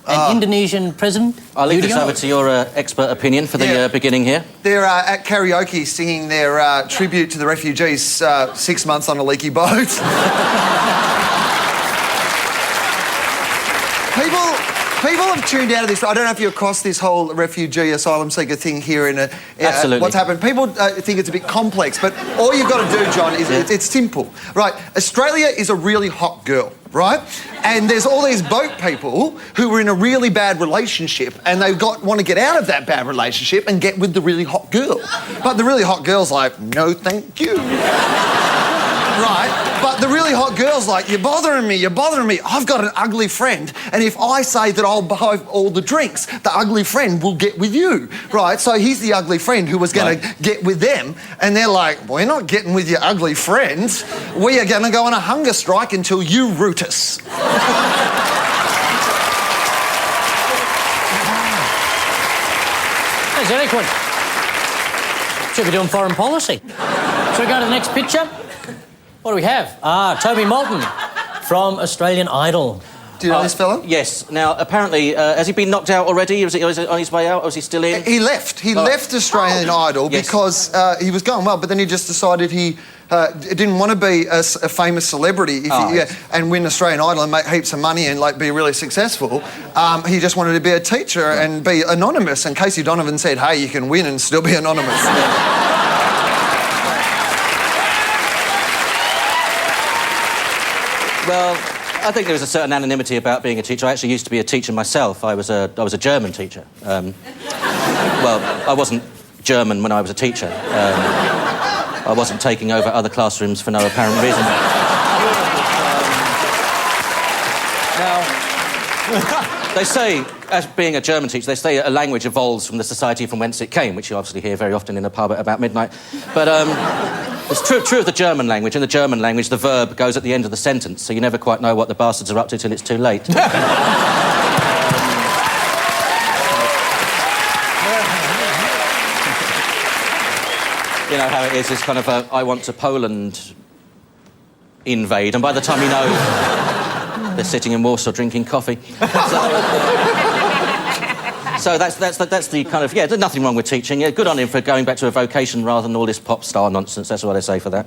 an Indonesian president. I'll leave this over to your expert opinion for the beginning here. They're at karaoke singing their tribute to the refugees 6 months on a leaky boat. People have tuned out of this. I don't know if you're across this whole refugee asylum seeker thing here in Absolutely. What's happened. People think it's a bit complex, but all you've got to do, John, is it's simple. Right, Australia is a really hot girl, right? And there's all these boat people who were in a really bad relationship and they want to get out of that bad relationship and get with the really hot girl. But the really hot girl's like, no, thank you. Right? But the really hot girl's like, you're bothering me. I've got an ugly friend, and if I say that I'll buy all the drinks, the ugly friend will get with you. Right? So he's the ugly friend who was going to get with them, and they're like, we're not getting with your ugly friends. We are going to go on a hunger strike until you root us. That's eloquent. Should be doing foreign policy. Shall we go to the next picture? What do we have? Toby Moulton from Australian Idol. Do you know this fella? Yes. Now, apparently, has he been knocked out already? Was he on his way out, or was he still in? He left. He left Australian Idol because he was going well, but then he just decided he didn't want to be a famous celebrity and win Australian Idol and make heaps of money and be really successful. He just wanted to be a teacher and be anonymous. And Casey Donovan said, hey, you can win and still be anonymous. Well, I think there was a certain anonymity about being a teacher. I actually used to be a teacher myself. I was a German teacher. Well, I wasn't German when I was a teacher. I wasn't taking over other classrooms for no apparent reason. Now, they say, as being a German teacher, they say a language evolves from the society from whence it came, which you obviously hear very often in a pub at about midnight. But it's true of the German language. In the German language, the verb goes at the end of the sentence, so you never quite know what the bastards are up to till it's too late. You know how it is, it's kind of a, I want to Poland invade, and by the time you know, they're sitting in Warsaw drinking coffee. So that's the kind of, there's nothing wrong with teaching. Yeah, good on him for going back to a vocation rather than all this pop star nonsense. That's what I say for that.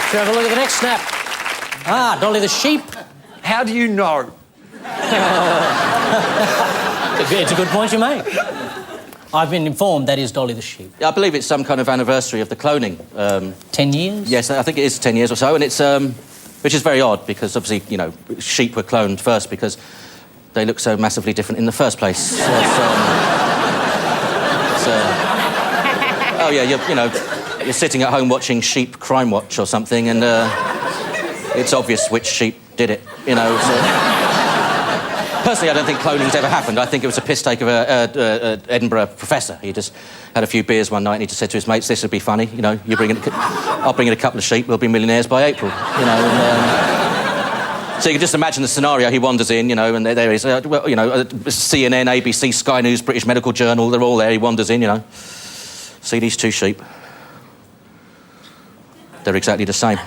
Should we have a look at the next snap? Dolly the sheep. How do you know? It's a good point you make. I've been informed that is Dolly the sheep. I believe it's some kind of anniversary of the cloning. 10 years? Yes, I think it is 10 years or so, and it's... which is very odd, because obviously, you know, sheep were cloned first because they look so massively different in the first place. You're sitting at home watching Sheep Crime Watch or something, and it's obvious which sheep did it, you know. So. Personally, I don't think cloning's ever happened. I think it was a piss take of an Edinburgh professor. He just had a few beers one night and he just said to his mates, this would be funny, you know, I'll bring in a couple of sheep, we'll be millionaires by April, you know. And, so you can just imagine the scenario. He wanders in, you know, and there is, well, you know, CNN, ABC, Sky News, British Medical Journal, they're all there. He wanders in, you know. See these two sheep? They're exactly the same.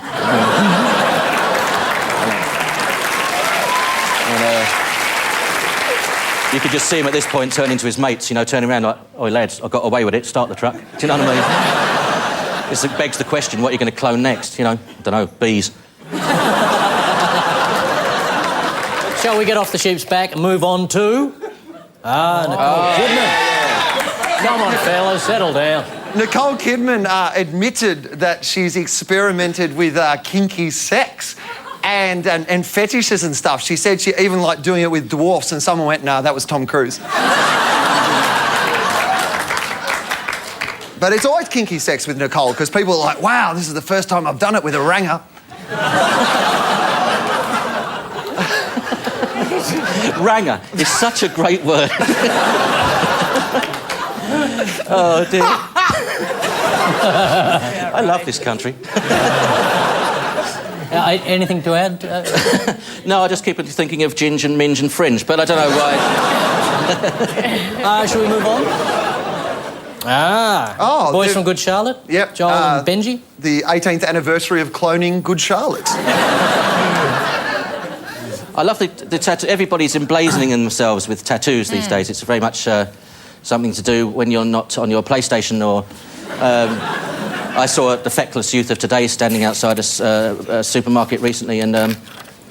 You could just see him at this point turning to his mates, you know, turning around like, oi, lads, I got away with it, start the truck. Do you know what I mean? This begs the question, what are you going to clone next? You know, I don't know, bees. Shall we get off the sheep's back and move on to... Nicole Kidman. Come on, fellas, settle down. Nicole Kidman admitted that she's experimented with kinky sex and fetishes and stuff. She said she even liked doing it with dwarfs, and someone went, nah, that was Tom Cruise. But it's always kinky sex with Nicole, because people are like, wow, this is the first time I've done it with a ranger. Ranger is such a great word. Oh, dear. I love this country. Anything to add? No, I just keep thinking of Ginge and Minge and Fringe, but I don't know why. Shall we move on? Boys from Good Charlotte? Yep. Joel and Benji? The 18th anniversary of cloning Good Charlotte. I love the tattoo. Everybody's emblazoning themselves with tattoos these days. It's very much something to do when you're not on your PlayStation or... I saw the feckless youth of today standing outside a supermarket recently, and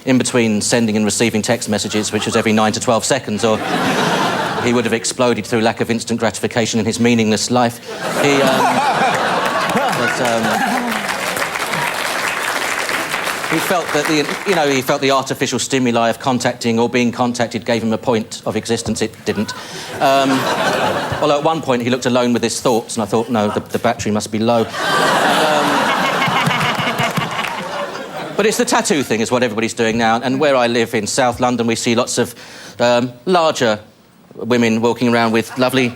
in between sending and receiving text messages, which was every 9 to 12 seconds, or he would have exploded through lack of instant gratification in his meaningless life. He felt that he felt the artificial stimuli of contacting or being contacted gave him a point of existence. It didn't. Although at one point he looked alone with his thoughts, and I thought, no, the battery must be low. But it's the tattoo thing is what everybody's doing now, and where I live in South London, we see lots of larger women walking around with lovely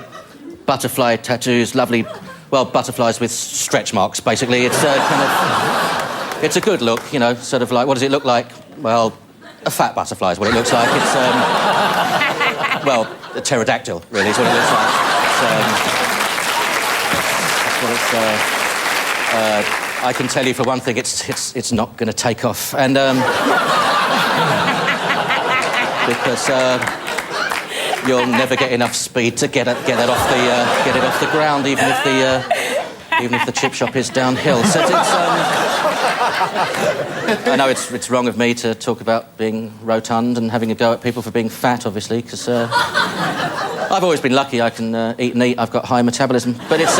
butterfly tattoos, lovely, well, butterflies with stretch marks, basically. It's it's a good look, you know, sort of like, what does it look like? Well, a fat butterfly is what it looks like. It's, well, a pterodactyl, really, is what it looks like. I can tell you for one thing, it's not going to take off, and because you'll never get enough speed to get it off the ground, even if the chip shop is downhill. So I know it's wrong of me to talk about being rotund and having a go at people for being fat, obviously, because I've always been lucky. I can eat and eat. I've got high metabolism, but it's.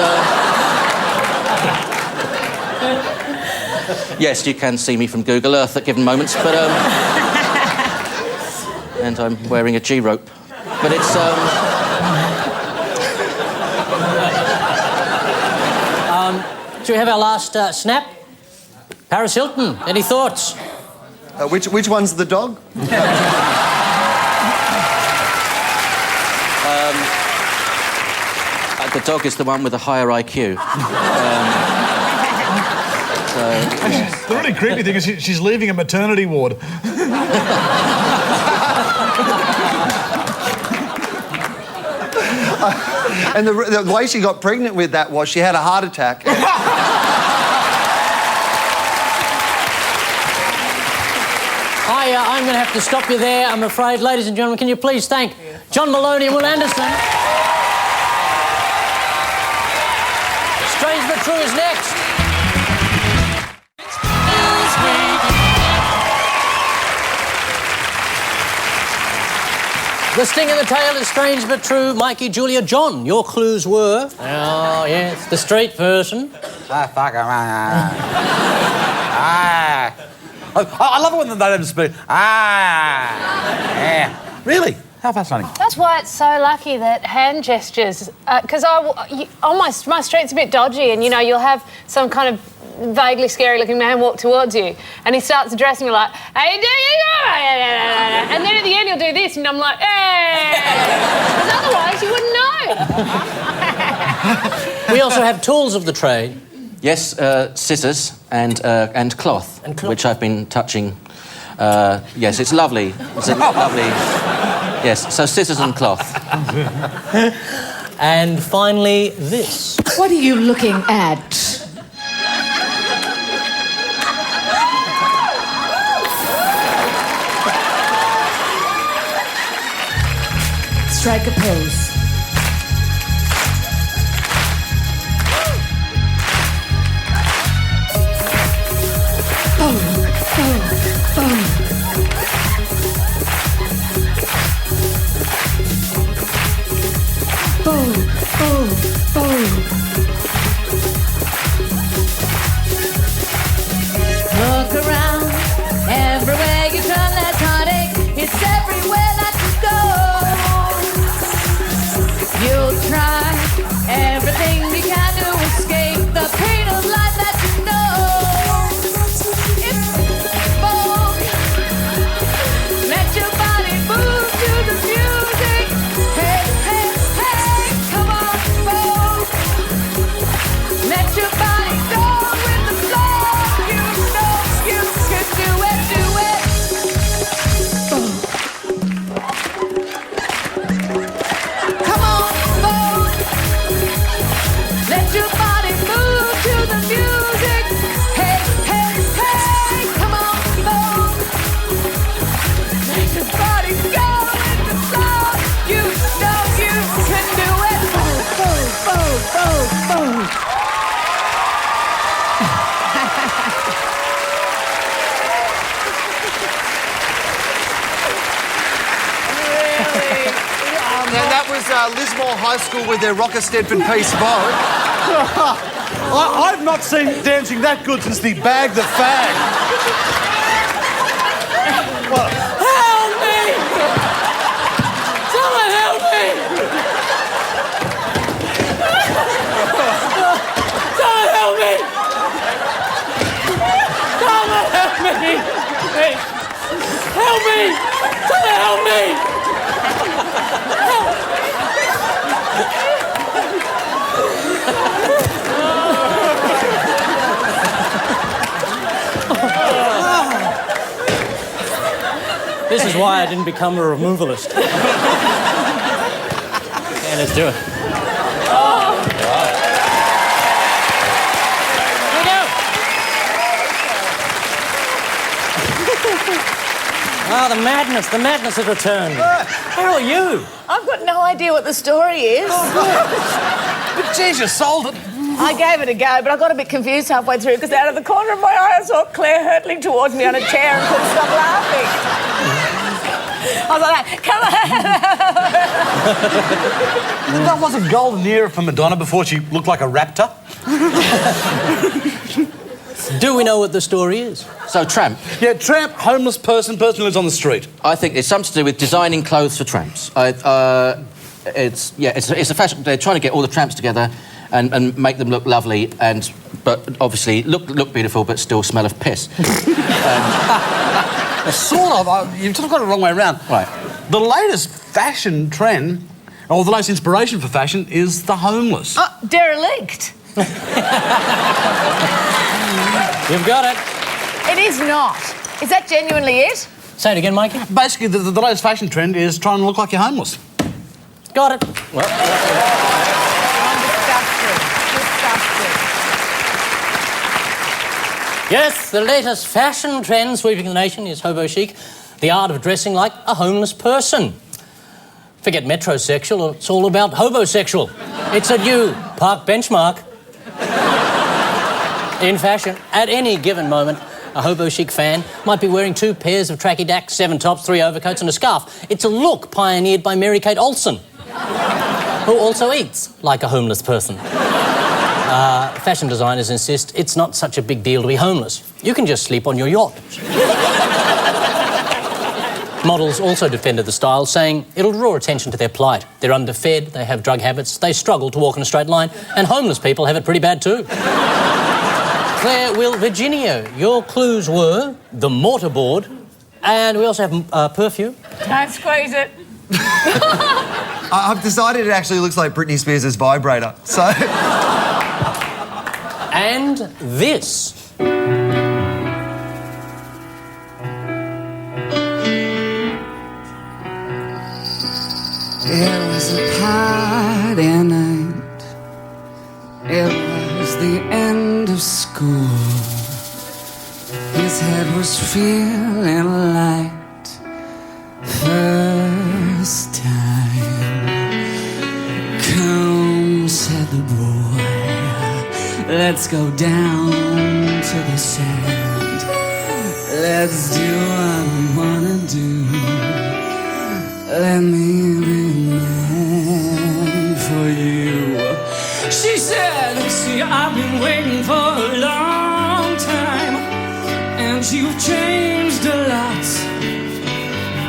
Yes, you can see me from Google Earth at given moments, but and I'm wearing a G-rope, but it's. Do we have our last snap? Paris Hilton, any thoughts? Which one's the dog? The dog is the one with a higher IQ. The really creepy thing is she's leaving a maternity ward. And the way she got pregnant with that was she had a heart attack. I'm going to have to stop you there, I'm afraid. Ladies and gentlemen, can you please thank John Moloney and Wil Anderson? Strange But True is next. The sting of the tail is Strange But True. Mikey, Julia, John, your clues were... Oh, yes, the street person. I love it when they don't speak. Yeah. Really? How fascinating. That's why it's so lucky that hand gestures, because my street's a bit dodgy, and you know you'll have some kind of vaguely scary-looking man walk towards you, and he starts addressing you like, "How you doing?" And then at the end he'll do this, and I'm like, "Hey!" Because otherwise you wouldn't know. We also have tools of the trade. Yes, scissors and cloth, which I've been touching. Yes, it's lovely. It's a lovely... Yes, so scissors and cloth. And finally, this. What are you looking at? Strike a pose. Look around, everywhere you turn, there's heartache. It's everywhere that you go. You'll try everything you can to escape the pain of life that you know. It's bold. Let your body move to the music. Hey, hey, hey, come on, bold. Let your body go with the flow. You know you can do it, do it. Come on, bold. Let your body move to the music. Hey, hey, hey, come on, bold. Let your body go with the flow. You know you can do it. Bold, bold, bold, bold, bold. That was Lismore High School with their Rocker Stedford Peace vote. I've not seen dancing that good since the Bag the Fag. What? Help me! Someone help me! Someone help me! Someone help me! Hey. Help me! Someone help me! This is why I didn't become a removalist. Okay, let's do it. Here we go. Ah, the madness has returned. How are you? I've got no idea what the story is. But geez, you sold it. I gave it a go, but I got a bit confused halfway through because out of the corner of my eye I saw Claire hurtling towards me on a chair and couldn't stop laughing. I was like, come on. That was a golden era for Madonna before she looked like a raptor. Do we know what the story is? So, tramp. Yeah, tramp, homeless person who lives on the street. I think it's something to do with designing clothes for tramps. It's a fashion. They're trying to get all the tramps together and make them look lovely, but obviously look beautiful, but still smell of piss. Sort of. You've sort of got it the wrong way around. Right. The latest fashion trend, or the latest inspiration for fashion, is the homeless. Oh, derelict. You've got it. It is not. Is that genuinely it? Say it again, Mikey. Basically, the latest fashion trend is trying to look like you're homeless. Got it. Well, yes, the latest fashion trend sweeping the nation is Hobo chic, the art of dressing like a homeless person. Forget metrosexual, it's all about hobosexual. It's a new park benchmark. In fashion, at any given moment, a Hobo chic fan might be wearing 2 pairs of tracky dacks, 7 tops, 3 overcoats and a scarf. It's a look pioneered by Mary-Kate Olsen, who also eats like a homeless person. Fashion designers insist it's not such a big deal to be homeless. You can just sleep on your yacht. Models also defended the style, saying it'll draw attention to their plight. They're underfed, they have drug habits, they struggle to walk in a straight line, and homeless people have it pretty bad too. Claire, Will, Virginia, your clues were the mortarboard, and we also have perfume. Don't squeeze it. I've decided it actually looks like Britney Spears' vibrator, so... And this. It was a party night. It was the end of school. His head was feeling light. First time. Come, said the boy. Let's go down to the sand. Let's do what we wanna do. Let me be man for you. She said, see, I've been waiting for a long time, and you've changed a lot.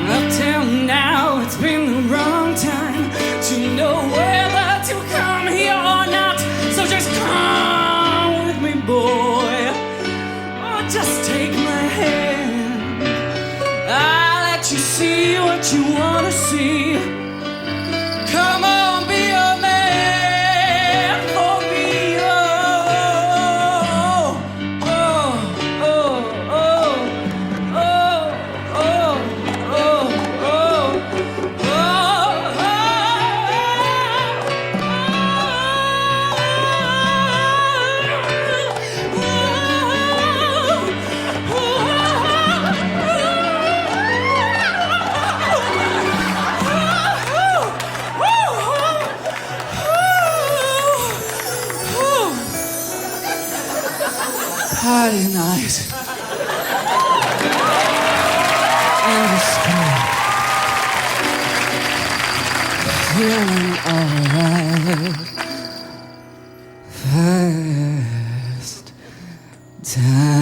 Up till now, it's been the wrong time to know whether to come here or not. So just come with me, boy, or just take my hand. I'll let you see what you want to see. Come on, be a man for me. Oh, oh, oh, oh, oh, oh, oh, party night in the school, feeling alright. First time.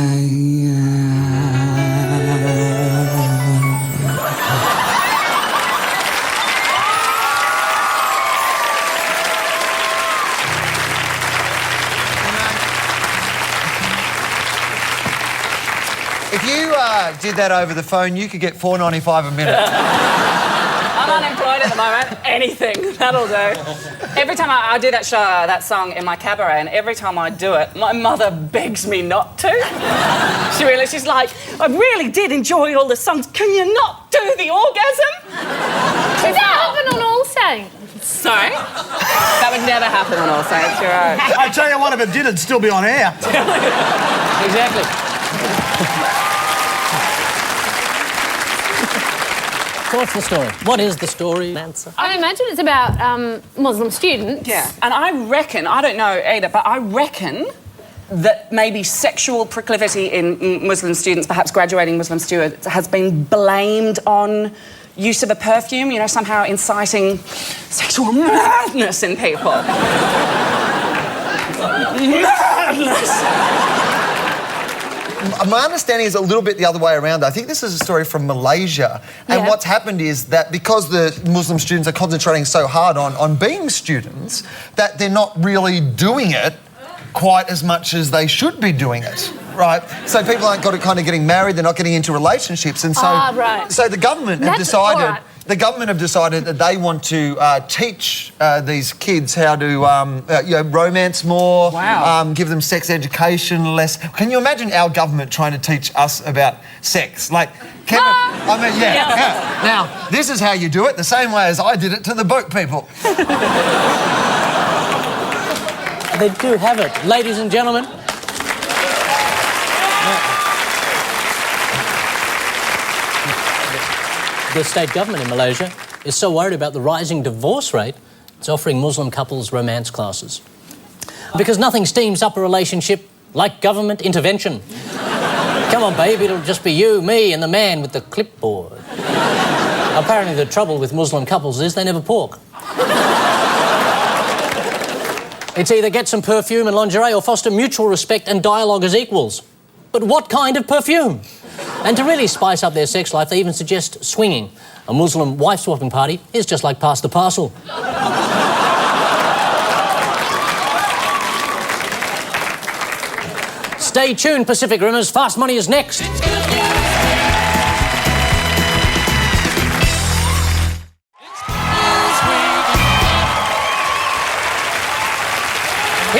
If you did that over the phone, you could get $4.95 a minute. I'm unemployed at the moment. Anything, that'll do. Every time I do that song in my cabaret, and every time I do it, my mother begs me not to. She's like, I really did enjoy all the songs. Can you not do the orgasm? Does that happen on All Saints? Sorry? That would never happen on All Saints, you're right. I tell you what, if it did, it'd still be on air. Exactly. So what's the story? What is the story, Nancy? I imagine it's about Muslim students. Yeah, and I reckon, I don't know either, but I reckon that maybe sexual proclivity in Muslim students, perhaps graduating Muslim students, has been blamed on use of a perfume, you know, somehow inciting sexual madness in people. Madness! My understanding is a little bit the other way around. I think this is a story from Malaysia. And what's happened is that because the Muslim students are concentrating so hard on being students, that they're not really doing it quite as much as they should be doing it, right? So people aren't kind of getting married, they're not getting into relationships, and so so the government have decided. The government have decided that they want to teach these kids how to, romance more, give them sex education less. Can you imagine our government trying to teach us about sex? Like, I mean, yeah. Now, this is how you do it, the same way as I did it to the boat people. They do have it. Ladies and gentlemen. The state government in Malaysia is so worried about the rising divorce rate, it's offering Muslim couples romance classes. Because nothing steams up a relationship like government intervention. Come on, babe, it'll just be you, me, and the man with the clipboard. Apparently the trouble with Muslim couples is they never pork. It's either get some perfume and lingerie or foster mutual respect and dialogue as equals. But what kind of perfume? And to really spice up their sex life, they even suggest swinging. A Muslim wife-swapping party is just like pass the parcel. Stay tuned, Pacific Rimmers. Fast Money is next. Here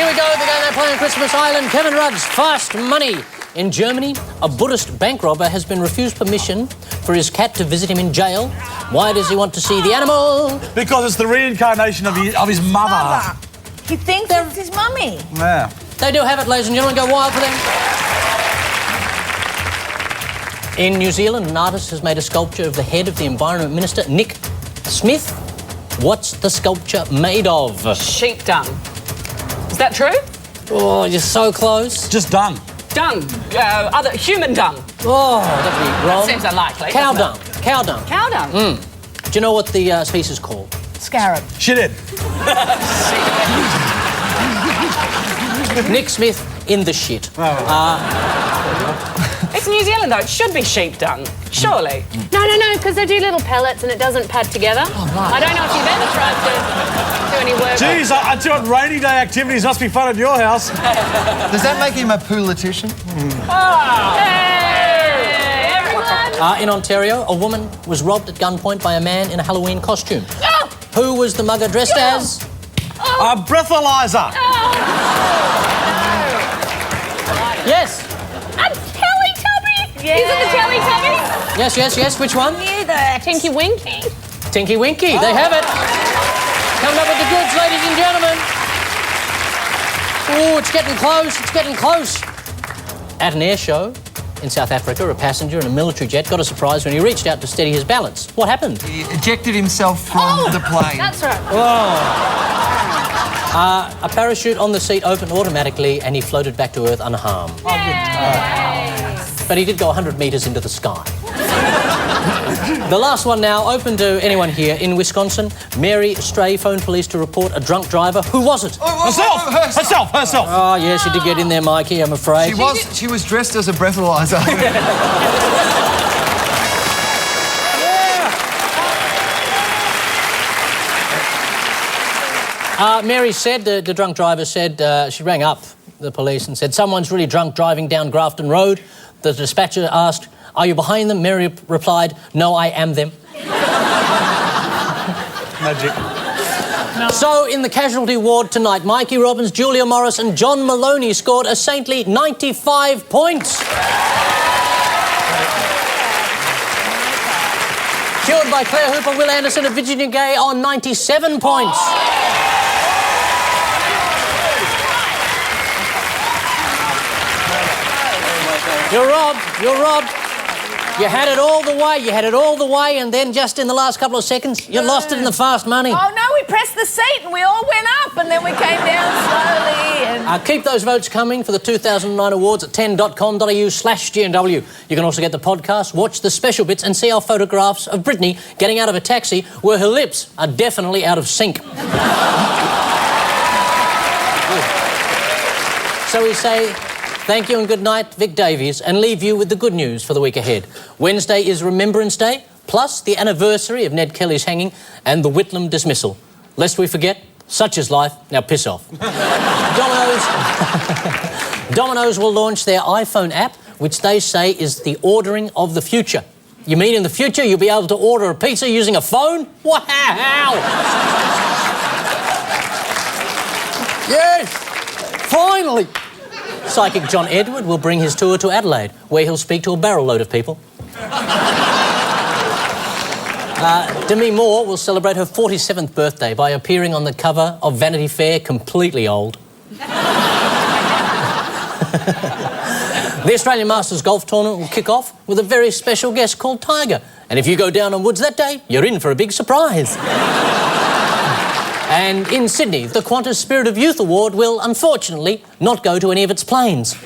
we go, they're playing Christmas Island. Kevin Rudd's Fast Money. In Germany, a Buddhist bank robber has been refused permission for his cat to visit him in jail. Why does he want to see the animal? Because it's the reincarnation of his mother. He thinks it's his mummy. Yeah. They do have it, ladies and gentlemen. Go wild for them. In New Zealand, an artist has made a sculpture of the head of the Environment Minister, Nick Smith. What's the sculpture made of? Sheep dung. Is that true? Oh, you're so close. Just dung. Dung. Other human dung. Oh, that'd be wrong. Seems unlikely. Cow doesn't dung. Cow dung. it? Cow dung. Do you know what the species is called? Scarab. Shithead. Nick Smith in the shit. It's New Zealand, though. It should be sheep dung. Surely. No, because they do little pellets and it doesn't pad together. Oh, right. I don't know if you've ever tried to do any work. Jeez, I tell you what, rainy day activities must be fun at your house. Does that make him a politician? Hey, everyone! In Ontario, a woman was robbed at gunpoint by a man in a Halloween costume. Oh! Who was the mugger dressed as? A breathalyzer. Yes. A Teletubby! Yeah. Is it the Teletubby? Yes. Which one? Knew that. Tinky Winky. Tinky Winky. They have it. Coming up with the goods, ladies and gentlemen. Oh, it's getting close. At an air show in South Africa, a passenger in a military jet got a surprise when he reached out to steady his balance. What happened? He ejected himself from the plane. That's right. A parachute on the seat opened automatically and he floated back to Earth unharmed. But he did go 100 metres into the sky. The last one now, open to anyone here. In Wisconsin, Mary Stray phoned police to report a drunk driver. Who was it? Herself. Oh, yes, she did get in there, Mikey, I'm afraid. She was dressed as a breathalyzer. Mary said, the drunk driver said, she rang up the police and said, someone's really drunk driving down Grafton Road. The dispatcher asked, are you behind them? Mary replied, no, I am them. Magic. So, in the casualty ward tonight, Mikey Robbins, Julia Morris and John Moloney scored a saintly 95 points. Cured by Claire Hooper, Wil Anderson and Virginia Gay on 97 points. You're robbed. You had it all the way, and then just in the last couple of seconds, you lost it in the fast money. Oh, no, we pressed the seat and we all went up and then we came down slowly and... Keep those votes coming for the 2009 awards at 10.com.au/GNW. You can also get the podcast, watch the special bits and see our photographs of Britney getting out of a taxi where her lips are definitely out of sync. So we say... thank you and good night, Vic Davies, and leave you with the good news for the week ahead. Wednesday is Remembrance Day, plus the anniversary of Ned Kelly's hanging and the Whitlam dismissal. Lest we forget, such is life. Now piss off. Domino's will launch their iPhone app, which they say is the ordering of the future. You mean in the future you'll be able to order a pizza using a phone? Wow! Yes! Finally! Psychic John Edward will bring his tour to Adelaide, where he'll speak to a barrel load of people. Demi Moore will celebrate her 47th birthday by appearing on the cover of Vanity Fair completely old. The Australian Masters Golf Tournament will kick off with a very special guest called Tiger. And if you go down on Woods that day, you're in for a big surprise. And in Sydney, the Qantas Spirit of Youth Award will, unfortunately, not go to any of its planes.